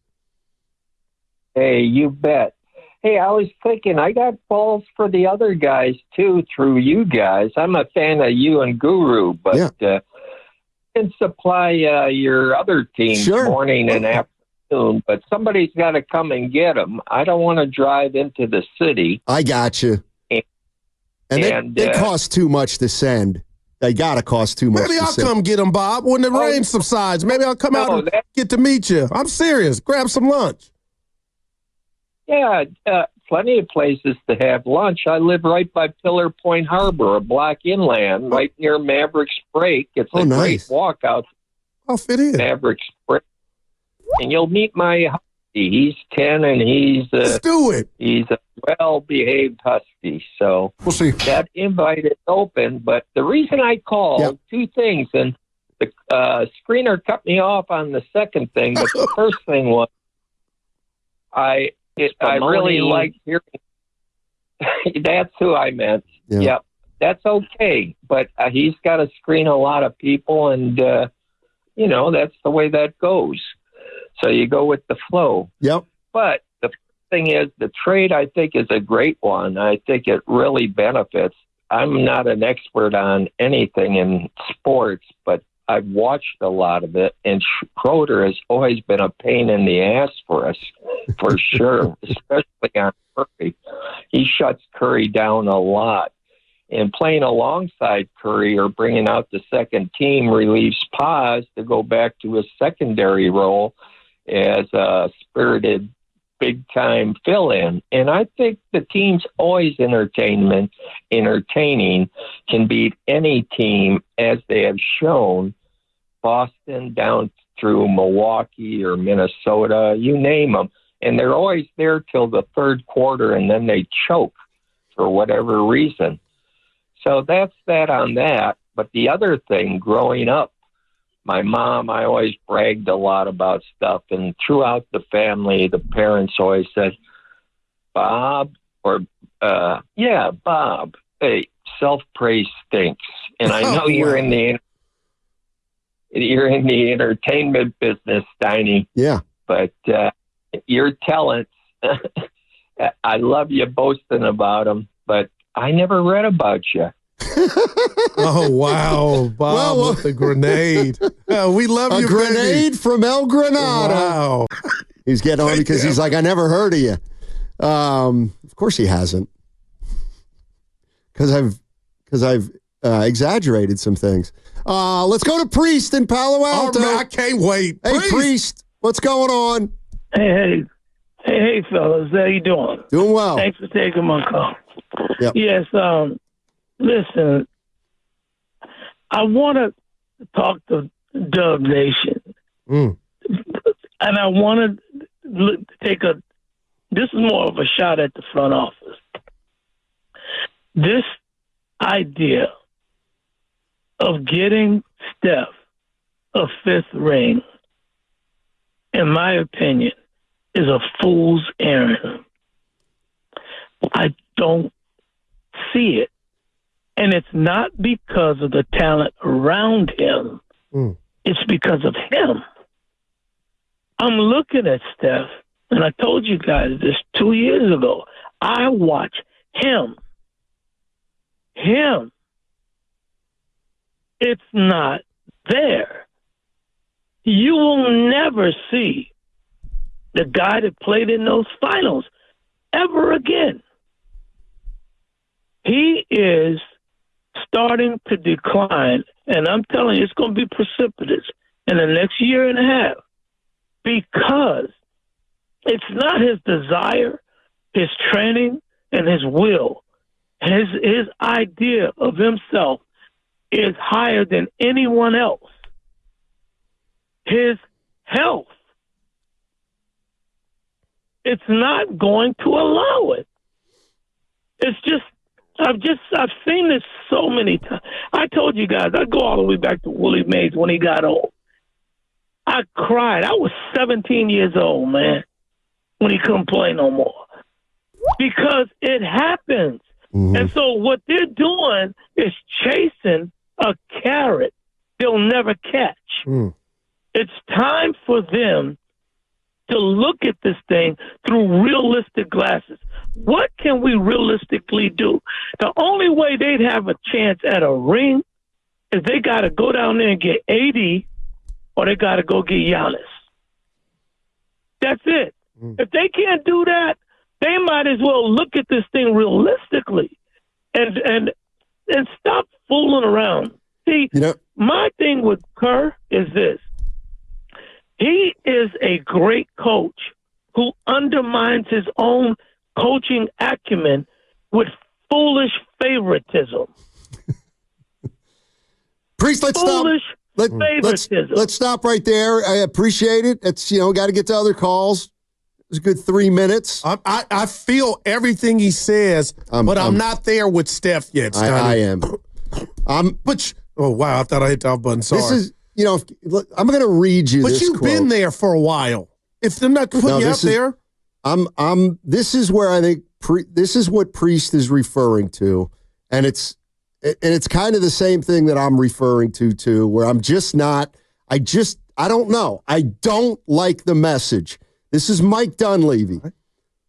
Hey, you bet. Hey, I was thinking I got balls for the other guys, too, through you guys. I'm a fan of you and Guru, but can supply your other teams morning and afternoon, but somebody's got to come and get them. I don't want to drive into the city. I got you. And they cost too much to send. They got to cost too much. Maybe I'll come get them, Bob, when the rain subsides. Maybe I'll come out and get to meet you. I'm serious. Grab some lunch. Yeah, plenty of places to have lunch. I live right by Pillar Point Harbor, a block inland, right near Mavericks Break. It's a great walk out. I'll fit in. Mavericks Break. And you'll meet my husky. He's 10, and Let's do it. He's a well-behaved husky. So we'll see. That invite is open. But the reason I called, two things, and the screener cut me off on the second thing, but the first thing was I really like hearing. That's who I meant. Yeah, that's okay. But he's got to screen a lot of people, and that's the way that goes. So you go with the flow. Yep. But the thing is, the trade I think is a great one. I think it really benefits. I'm not an expert on anything in sports, but I've watched a lot of it, and Schröder has always been a pain in the ass for us, for sure, especially on Curry. He shuts Curry down a lot. And playing alongside Curry or bringing out the second team relieves Paz to go back to his secondary role as a spirited big-time fill-in. And I think the team's always entertaining, can beat any team, as they have shown, Boston down through Milwaukee or Minnesota, you name them. And they're always there till the third quarter, and then they choke for whatever reason. So that's that on that. But the other thing, growing up, my mom, I always bragged a lot about stuff. And throughout the family, the parents always said, Bob, hey, self-praise stinks. And I know you're in the entertainment business, Steiny. Yeah. But your talents, I love you boasting about them, but I never read about you. Oh, wow. Bob with the grenade. We love you, A grenade from El Granada. Wow. He's getting on because he's like, I never heard of you. Of course he hasn't. Because I've exaggerated some things. Let's go to Priest in Palo Alto. Oh, man, I can't wait. Hey, Priest, what's going on? Hey, fellas, how you doing? Doing well. Thanks for taking my call. Yep. Yes, listen, I want to talk to Dub Nation, and I want to take this is more of a shot at the front office. This idea of getting Steph a fifth ring, in my opinion, is a fool's errand. I don't see it. And it's not because of the talent around him. It's because of him. I'm looking at Steph, and I told you guys this 2 years ago. I watch him. It's not there. You will never see the guy that played in those finals ever again. He is starting to decline, and I'm telling you, it's going to be precipitous in the next year and a half because it's not his desire, his training, and his will. His idea of himself is higher than anyone else. His health, it's not going to allow it. It's just, I've seen this so many times. I told you guys, I go all the way back to Willie Mays when he got old. I cried. I was 17 years old, man, when he couldn't play no more. Because it happens. And so what they're doing is chasing a carrot they'll never catch. It's time for them to look at this thing through realistic glasses. What can we realistically do? The only way they'd have a chance at a ring is they got to go down there and get AD or they got to go get Giannis. That's it. If they can't do that, they might as well look at this thing realistically and stop fooling around. See, my thing with Kerr is this. He is a great coach who undermines his own coaching acumen with foolish favoritism. Priest, let's stop. Let's stop right there. I appreciate it. It's, got to get to other calls. It was a good 3 minutes. I feel everything he says, but I'm not there with Steph yet, Scotty. I am. Oh, wow. I thought I hit the off button. Sorry. This is, I'm going to read you this But you've quote. been there for a while. If they're not putting you out there. This is where I think this is what Priest is referring to. And it's kind of the same thing that I'm referring to too, where I'm just not, I don't know. I don't like the message. This is Mike Dunleavy.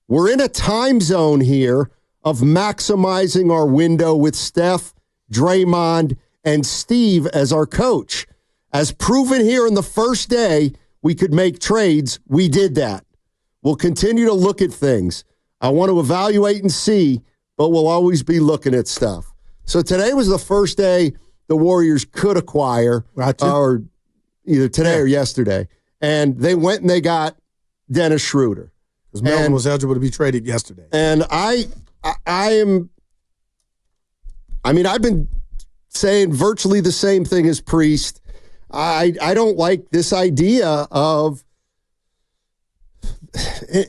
We're in a time zone here of maximizing our window with Steph, Draymond, and Steve as our coach. As proven here in the first day, we could make trades. We did that. We'll continue to look at things. I want to evaluate and see, but we'll always be looking at stuff. So today was the first day the Warriors could acquire, or either today or yesterday. And they went and they got Dennis Schröder. Because Melvin was eligible to be traded yesterday. And I've been saying virtually the same thing as Priest. I don't like this idea of,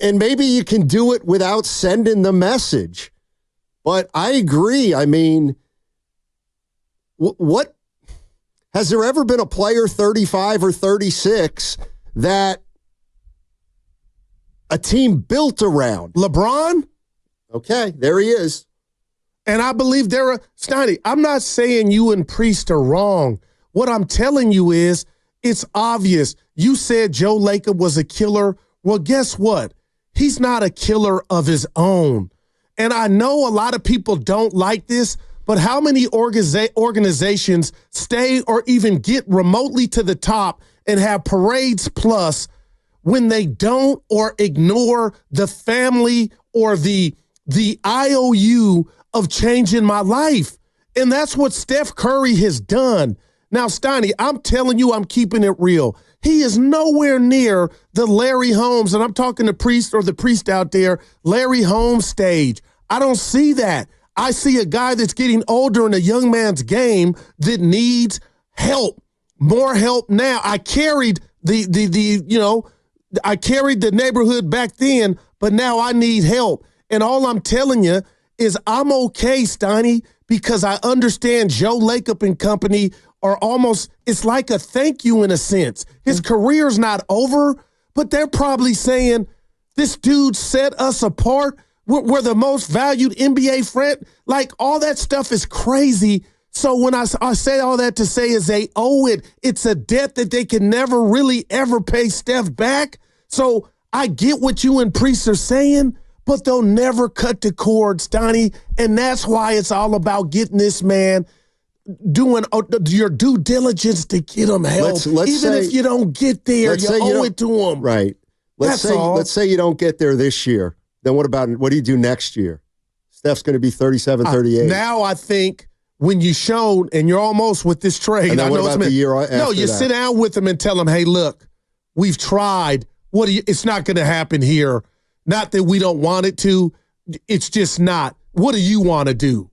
and maybe you can do it without sending the message, but I agree. I mean, what has there ever been a player 35 or 36 that a team built around? LeBron? Okay, there he is. And I believe Steiny, I'm not saying you and Priest are wrong. What I'm telling you is it's obvious. You said Joe Lacob was a killer. Well, guess what? He's not a killer of his own. And I know a lot of people don't like this, but how many organizations stay or even get remotely to the top and have parades plus when they don't or ignore the family or the IOU of changing my life? And that's what Steph Curry has done. Now, Steiny, I'm telling you, I'm keeping it real. He is nowhere near the Larry Holmes, and I'm talking to Priest or the Priest out there, Larry Holmes stage. I don't see that. I see a guy that's getting older in a young man's game that needs help, more help now. I carried I carried the neighborhood back then, but now I need help. And all I'm telling you is I'm okay, Steiny, because I understand Joe Lacob and company are almost, it's like a thank you in a sense. His career's not over, but they're probably saying, this dude set us apart. We're the most valued NBA friend. Like, all that stuff is crazy. So when I say all that to say is they owe it. It's a debt that they can never really ever pay Steph back. So I get what you and Priest are saying, but they'll never cut the cord, Steiny. And that's why it's all about getting this man doing your due diligence to get him help. Even if you don't get there, you owe it to him. Right. Let's say you don't get there this year. Then what do you do next year? Steph's going to be 37, 38. Now I think when you showed, and you're almost with this trade. And then what about the year after No, you sit down with them and tell them, hey, look, we've tried. It's not going to happen here. Not that we don't want it to. It's just not. What do you want to do?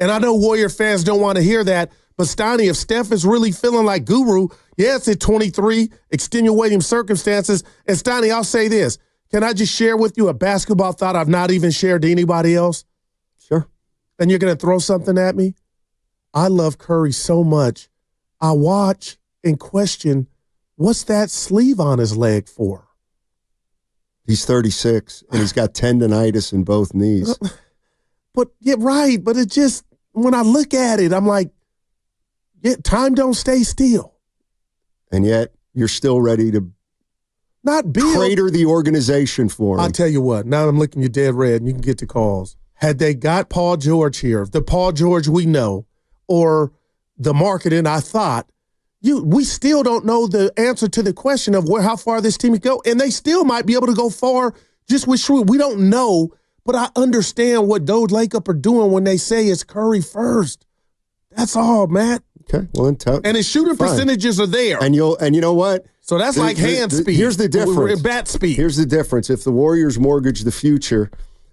And I know Warrior fans don't want to hear that, but Steiny, if Steph is really feeling like Guru, it's at 23, extenuating circumstances. And Steiny, I'll say this. Can I just share with you a basketball thought I've not even shared to anybody else? Sure. And you're going to throw something at me? I love Curry so much. I watch and question, what's that sleeve on his leg for? He's 36, and he's got tendonitis in both knees. But, yeah, right. But it just, when I look at it, I'm like, time don't stay still. And yet, you're still ready to not build. Crater the organization for him. I'll tell you what, now I'm looking you dead red, and you can get the calls. Had they got Paul George here, the Paul George we know, or the marketing I thought, we still don't know the answer to the question of how far this team can go, and they still might be able to go far just with Schröder. We don't know, but I understand what those Lacob are doing when they say it's Curry first. That's all, Matt. Okay, well then and his shooting percentages are there. And you know what? So that's like hand speed. Here's the difference. Bat speed. Here's the difference. If the Warriors mortgage the future,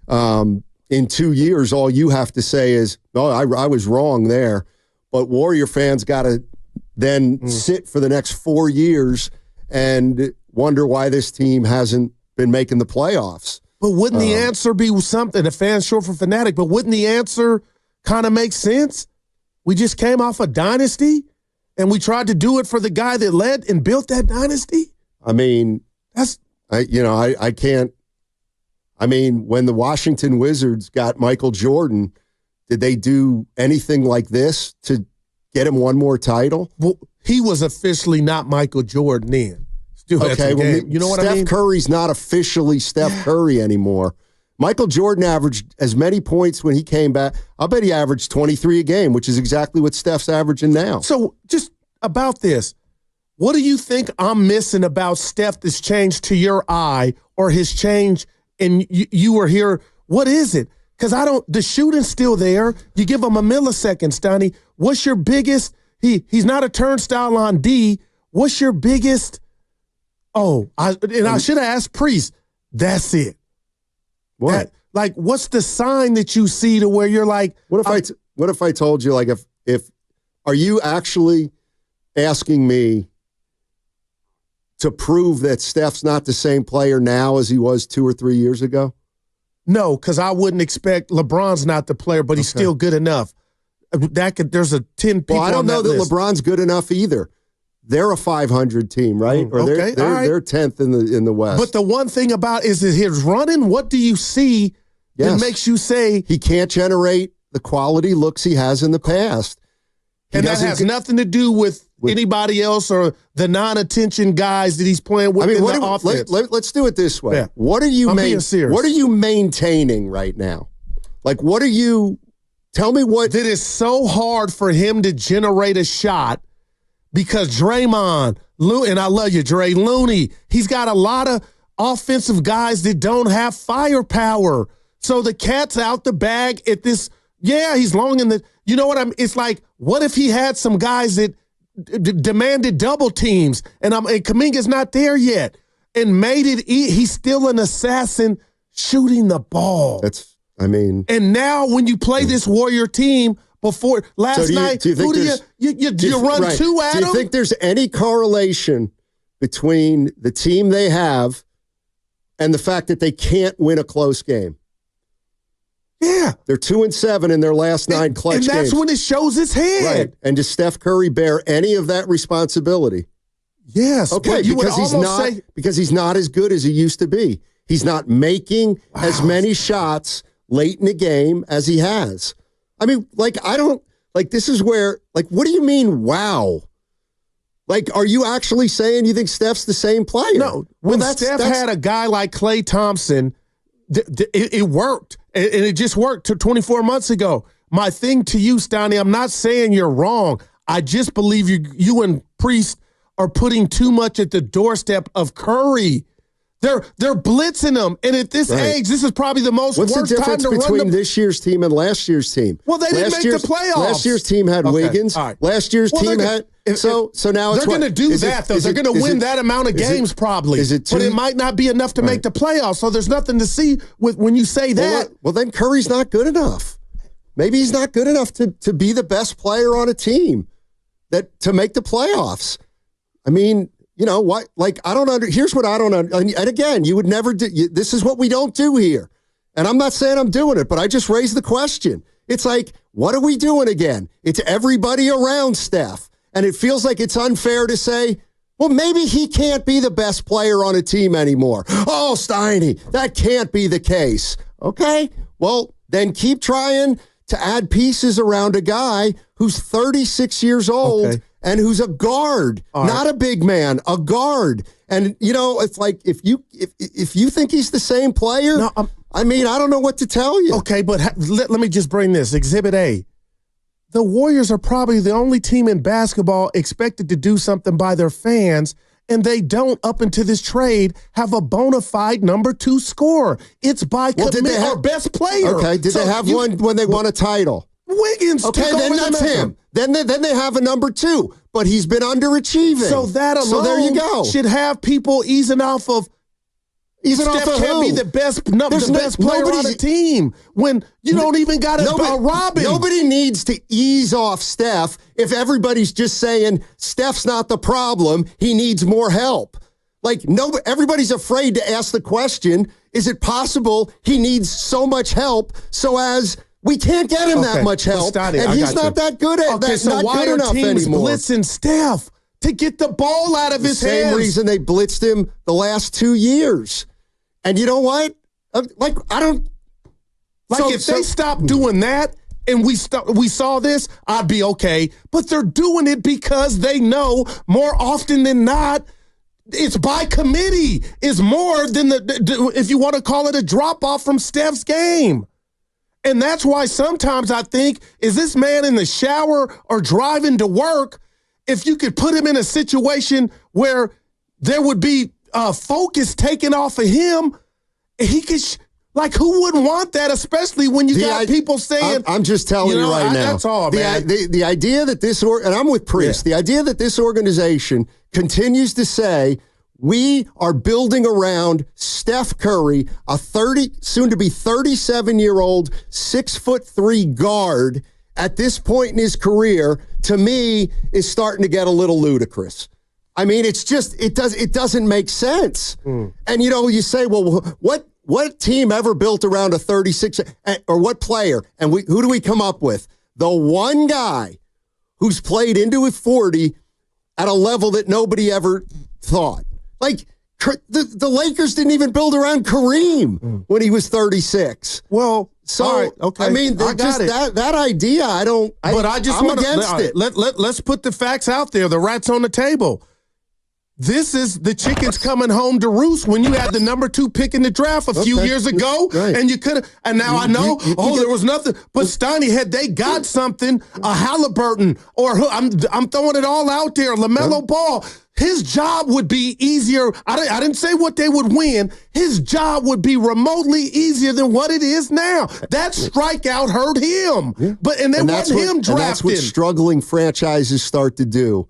in 2 years, all you have to say is, "No, I was wrong there." But Warrior fans got to then sit for the next 4 years and wonder why this team hasn't been making the playoffs. But wouldn't the answer be something? The fans short for fanatic. But wouldn't the answer kind of make sense? We just came off a dynasty, and we tried to do it for the guy that led and built that dynasty. I mean, I can't. I mean, when the Washington Wizards got Michael Jordan, did they do anything like this to get him one more title? Well, he was officially not Michael Jordan then. Still okay, well, you know what I mean? Steph Curry's not officially Steph Curry anymore. Michael Jordan averaged as many points when he came back. I'll bet he averaged 23 a game, which is exactly what Steph's averaging now. So just about this, what do you think I'm missing about Steph that's changed to your eye or his change and you were here? What is it? Because the shooting's still there. You give him a millisecond, Steiny. What's your biggest, he's not a turnstile on D. What's your biggest, I should have asked Priest. That's it. What? What's the sign that you see to where you're like? What if I told you, like, if are you actually asking me to prove that Steph's not the same player now as he was 2 or 3 years ago? No, because I wouldn't expect LeBron's not the player, but he's still good enough. There's a 10 people. Well, I don't know that LeBron's good enough either. They're a 500 team, right? Or they're 10th in the West. But the one thing about is his running. What do you see that makes you say he can't generate the quality looks he has in the past? And that has nothing to do with anybody else or the non-attention guys that he's playing with in the offense. Let's do it this way. Yeah. What are you maintaining right now? Like, what are you Tell me what. That is so hard for him to generate a shot because Draymond, and I love you, Dre, Looney, he's got a lot of offensive guys that don't have firepower. So the cat's out the bag at this. Yeah, he's long in the. You know what I'm? It's like, what if he had some guys that demanded double teams, and Kuminga's not there yet, and made it. He's still an assassin shooting the ball. And now when you play this Warrior team before last night, you run two at them? Do you think there's any correlation between the team they have and the fact that they can't win a close game? Yeah. They're 2-7 in their last 9 clutch games. And that's when it shows its head. Right. And does Steph Curry bear any of that responsibility? Yes. Okay, because he's not as good as he used to be. He's not making as many shots late in the game as he has. I mean, this is where, what do you mean, wow? Are you actually saying you think Steph's the same player? No. When Steph had a guy like Klay Thompson, it worked. And it just worked 24 months ago. My thing to you, Stoney, I'm not saying you're wrong. I just believe you and Priest are putting too much at the doorstep of Curry. They're blitzing him. And at this age, this is probably the worst time to run. What's the difference between this year's team and last year's team? Well, they didn't make the playoffs. Last year's team had Wiggins. Right. Last year's team had... So now it's they're going to do that, though. They're going to win that amount of games, probably. But it might not be enough to make the playoffs. So there's nothing to see when you say that. Well, then Curry's not good enough. Maybe he's not good enough to be the best player on a team to make the playoffs. I mean, you know what? Here's what I don't understand. And again, you would never do. This is what we don't do here. And I'm not saying I'm doing it, but I just raised the question. It's like, what are we doing again? It's everybody around Steph. And it feels like it's unfair to say, well, maybe he can't be the best player on a team anymore. Oh, Steiny, that can't be the case. Okay, well, then keep trying to add pieces around a guy who's 36 years old and who's a guard, not a big man, a guard. And, it's like if you think he's the same player, I don't know what to tell you. Okay, but let me just bring this. Exhibit A. The Warriors are probably the only team in basketball expected to do something by their fans, and they don't, up until this trade, have a bona fide number 2 scorer. It's by our best player. Okay, did they have one when they won a title? Wiggins. Okay, then that's him. Then they have a number 2, but he's been underachieving. So that alone there you go. should have people easing off of. Steph can't be the best player on the team when you don't even got a Robin. Nobody needs to ease off Steph if everybody's just saying Steph's not the problem. He needs more help. Everybody's afraid to ask the question, is it possible he needs so much help so as we can't get him that much help, and he's not that good at that. So not why good are enough teams anymore. blitzing Steph to get the ball out of his hands? Same reason they blitzed him the last 2 years. And you know what? If they stopped doing that and we saw this, I'd be okay. But they're doing it because they know more often than not, it's by committee. It's more than if you want to call it a drop off from Steph's game. And that's why sometimes I think, is this man in the shower or driving to work? If you could put him in a situation where there would be focus taken off of him, he could, who wouldn't want that, especially when you got people saying. I'm just telling you right now. That's all, man. The idea that and I'm with Priest, the idea that this organization continues to say, we are building around Steph Curry, a soon to be 37-year-old, 6'3" guard at this point in his career, to me, is starting to get a little ludicrous. I mean, it's just, it doesn't make sense. And, you say, well, what team ever built around a 36, or what player? And who do we come up with? The one guy who's played into his 40 at a level that nobody ever thought. The Lakers didn't even build around Kareem when he was 36. Well, so, all right, okay. I mean, that idea, I'm against it. Let's put the facts out there. The rat's on the table. this is the chickens coming home to roost when you had the number 2 pick in the draft a few years ago, and you could have. And now I know, there was nothing. But Steiny, had they got something, a Halliburton or I'm throwing it all out there, LaMelo Ball. His job would be easier. I didn't say what they would win. His job would be remotely easier than what it is now. That strikeout hurt him. Yeah. And wasn't him drafted. And that's what struggling franchises start to do.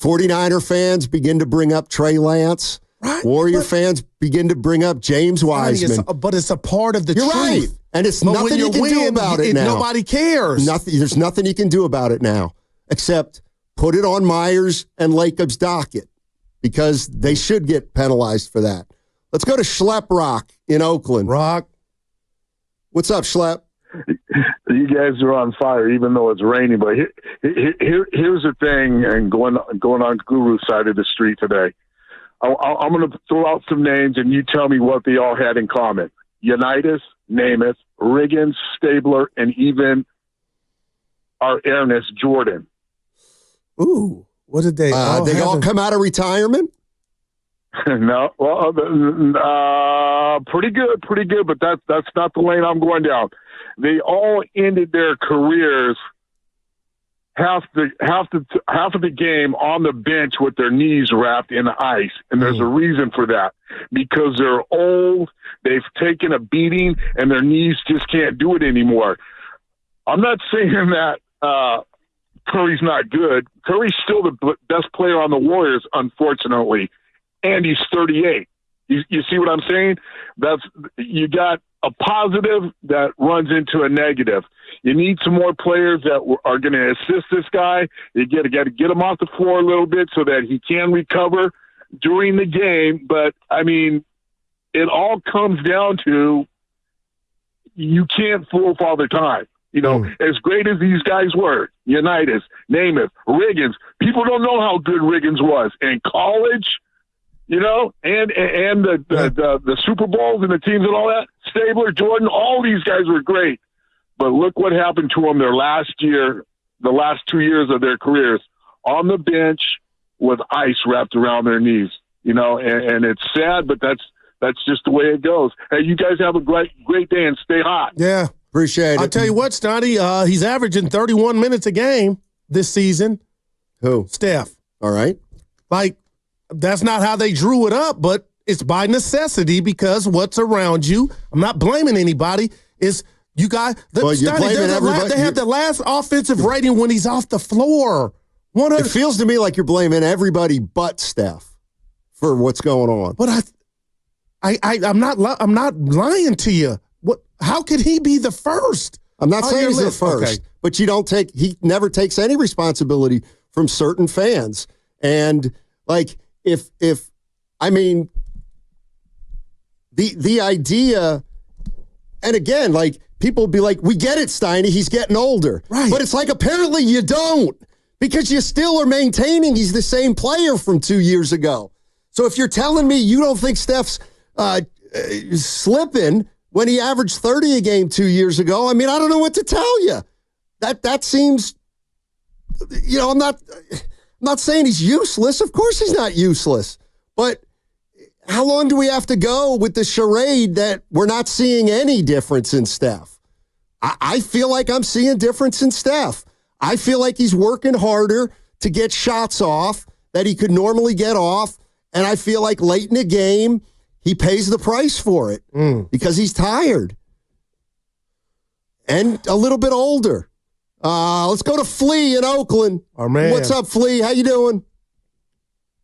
49er fans begin to bring up Trey Lance. Right. Warrior fans begin to bring up James Wiseman. But it's a part of the truth. You're right. And it's nothing you can do about it now. Nobody cares. There's nothing you can do about it now except put it on Myers and Lacob's docket because they should get penalized for that. Let's go to Schlepp Rock in Oakland. Rock. What's up, Schlepp? You guys are on fire, even though it's raining. But here's the thing, and going on Guru's side of the street today. I'm going to throw out some names, and you tell me what they all had in common. Unitas, Namath, Riggins, Stabler, and even our Ernest Jordan. Ooh, what did they all they all come out of retirement? No, well, pretty good, but that's not the lane I'm going down. They all ended their careers half of the game on the bench with their knees wrapped in ice, and there's a reason for that because they're old, they've taken a beating, and their knees just can't do it anymore. I'm not saying that Curry's not good. Curry's still the best player on the Warriors, unfortunately, and he's 38. You see what I'm saying? You got a positive that runs into a negative. You need some more players that are going to assist this guy. You got to get him off the floor a little bit so that he can recover during the game. But, I mean, it all comes down to you can't fool Father Time. You know, as great as these guys were, Unitas, Namath, Riggins, people don't know how good Riggins was. In college, you know, and the Super Bowls and the teams and all that, Stabler, Jordan, all these guys were great. But look what happened to them the last 2 years of their careers, on the bench with ice wrapped around their knees. You know, and it's sad, but that's just the way it goes. Hey, you guys have a great day and stay hot. Yeah. Appreciate it. I'll tell you what, Stoney, he's averaging 31 minutes a game this season. Who? Steph. All right. Like, that's not how they drew it up, but it's by necessity because what's around you, I'm not blaming anybody, is you guys. Well, you're blaming everybody. They have the last offensive rating when he's off the floor. It feels to me like you're blaming everybody but Steph for what's going on. But I'm not lying to you. How could he be the first? I'm not saying he's the first, but he never takes any responsibility from certain fans. And like, I mean, the idea, and again, like people be like, we get it, Steiny, he's getting older. Right. But it's like, apparently you don't, because you still are maintaining he's the same player from 2 years ago. So if you're telling me you don't think Steph's slipping when he averaged 30 a game 2 years ago, I mean, I don't know what to tell you. That seems, you know, I'm not saying he's useless. Of course he's not useless. But how long do we have to go with the charade that we're not seeing any difference in Steph? I feel like I'm seeing difference in Steph. I feel like he's working harder to get shots off that he could normally get off. And I feel like late in the game, he pays the price for it because he's tired and a little bit older. Let's go to Flea in Oakland. Our man. What's up, Flea? How you doing?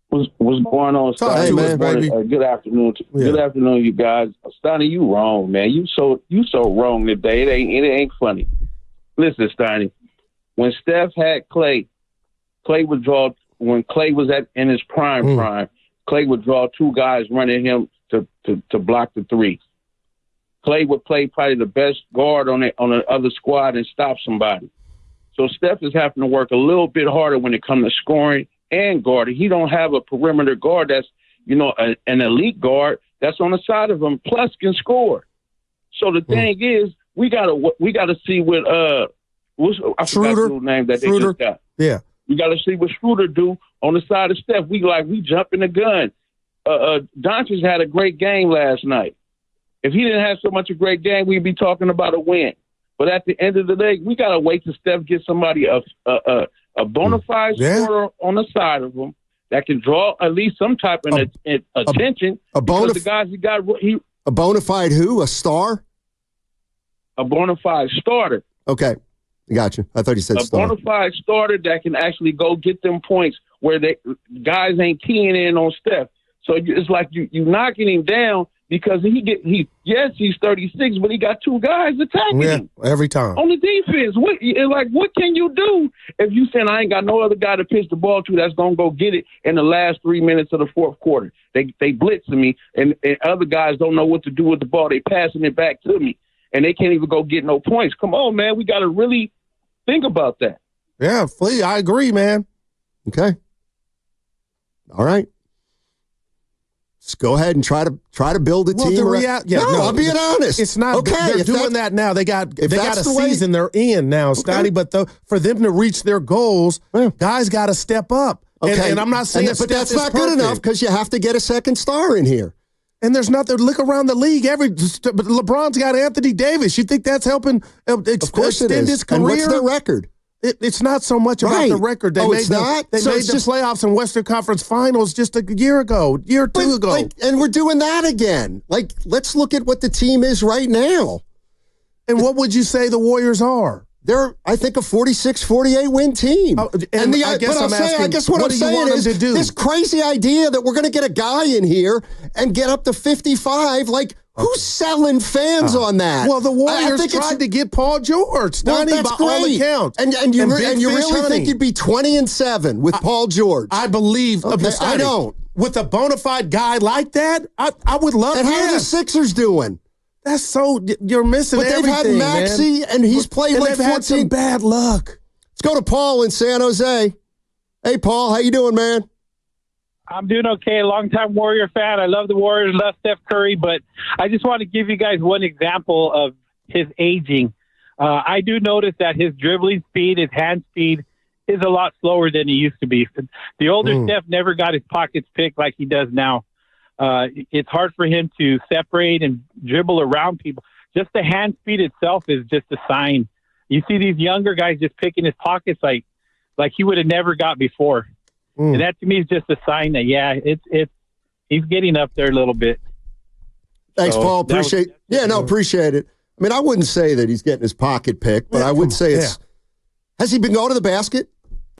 What's going on, Stoney? Hey, man, baby. Good afternoon. Good afternoon, you guys. Stoney, you wrong, man. You so wrong today. It ain't funny. Listen, Stoney. When Steph had Clay would draw. When Clay was in his prime, Clay would draw two guys running him to block the three. Clay would play probably the best guard on the other squad and stop somebody. So Steph is having to work a little bit harder when it comes to scoring and guarding. He don't have a perimeter guard that's, you know, an elite guard that's on the side of him, plus can score. So the thing is, we gotta see what I forgot the name that they just got. Yeah. We got to see what Schröder do on the side of Steph. We jumping the gun. Doncic had a great game last night. If he didn't have so much a great game, we'd be talking about a win. But at the end of the day, we got to wait till Steph gets somebody a bona fide scorer on the side of him that can draw at least some type of attention. A bona fide who? A star? A bona fide starter. Okay. Got you. I thought you said star. A bona fide starter that can actually go get them points where guys ain't keying in on Steph. So it's like you knocking him down because he's 36, but he got two guys attacking him every time on the defense. What can you do if you saying I ain't got no other guy to pitch the ball to that's gonna go get it in the last 3 minutes of the fourth quarter? They blitzing me, and other guys don't know what to do with the ball. They passing it back to me, and they can't even go get no points. Come on, man, we got to really think about that. Yeah, Flea, I agree, man. Okay. All right. Just go ahead and try to build a team. I'm being honest. It's not okay. They're doing that now. They got a season they're in now, Stoney. But for them to reach their goals, guys got to step up. Okay. And I'm not saying, but that's not good enough because you have to get a second star in here. And there's nothing. Look around the league. But LeBron's got Anthony Davis. You think that's helping extend his career? And what's their record? It's not so much about the record. They made the playoffs and Western Conference Finals just a year or two ago. And we're doing that again. Let's look at what the team is right now. And what would you say the Warriors are? They're, I think, a 46-48 win team. I guess what I'm saying is this crazy idea that we're going to get a guy in here and get up to 55, who's selling fans on that? Well, the Warriors tried to get Paul George. Well, that's by great. all accounts. And you really think you'd be 20-7 with Paul George? I believe. Okay, I don't. With a bona fide guy like that, I would love. And how are the Sixers doing? That's you're missing everything, But they've had Maxey, man. and he's played they've 14. had some bad luck. Let's go to Paul in San Jose. Hey, Paul, how you doing, man? I'm doing okay. Longtime Warrior fan. I love the Warriors, love Steph Curry, but I just want to give you guys one example of his aging. I do notice that his dribbling speed, his hand speed, is a lot slower than he used to be. The older Steph never got his pockets picked like he does now. It's hard for him to separate and dribble around people. Just the hand speed itself is just a sign. You see these younger guys just picking his pockets like he would have never got before. And that to me is just a sign that, he's getting up there a little bit. Thanks, Paul. Appreciate it. I mean, I wouldn't say that he's getting his pocket picked, but I would say has he been going to the basket?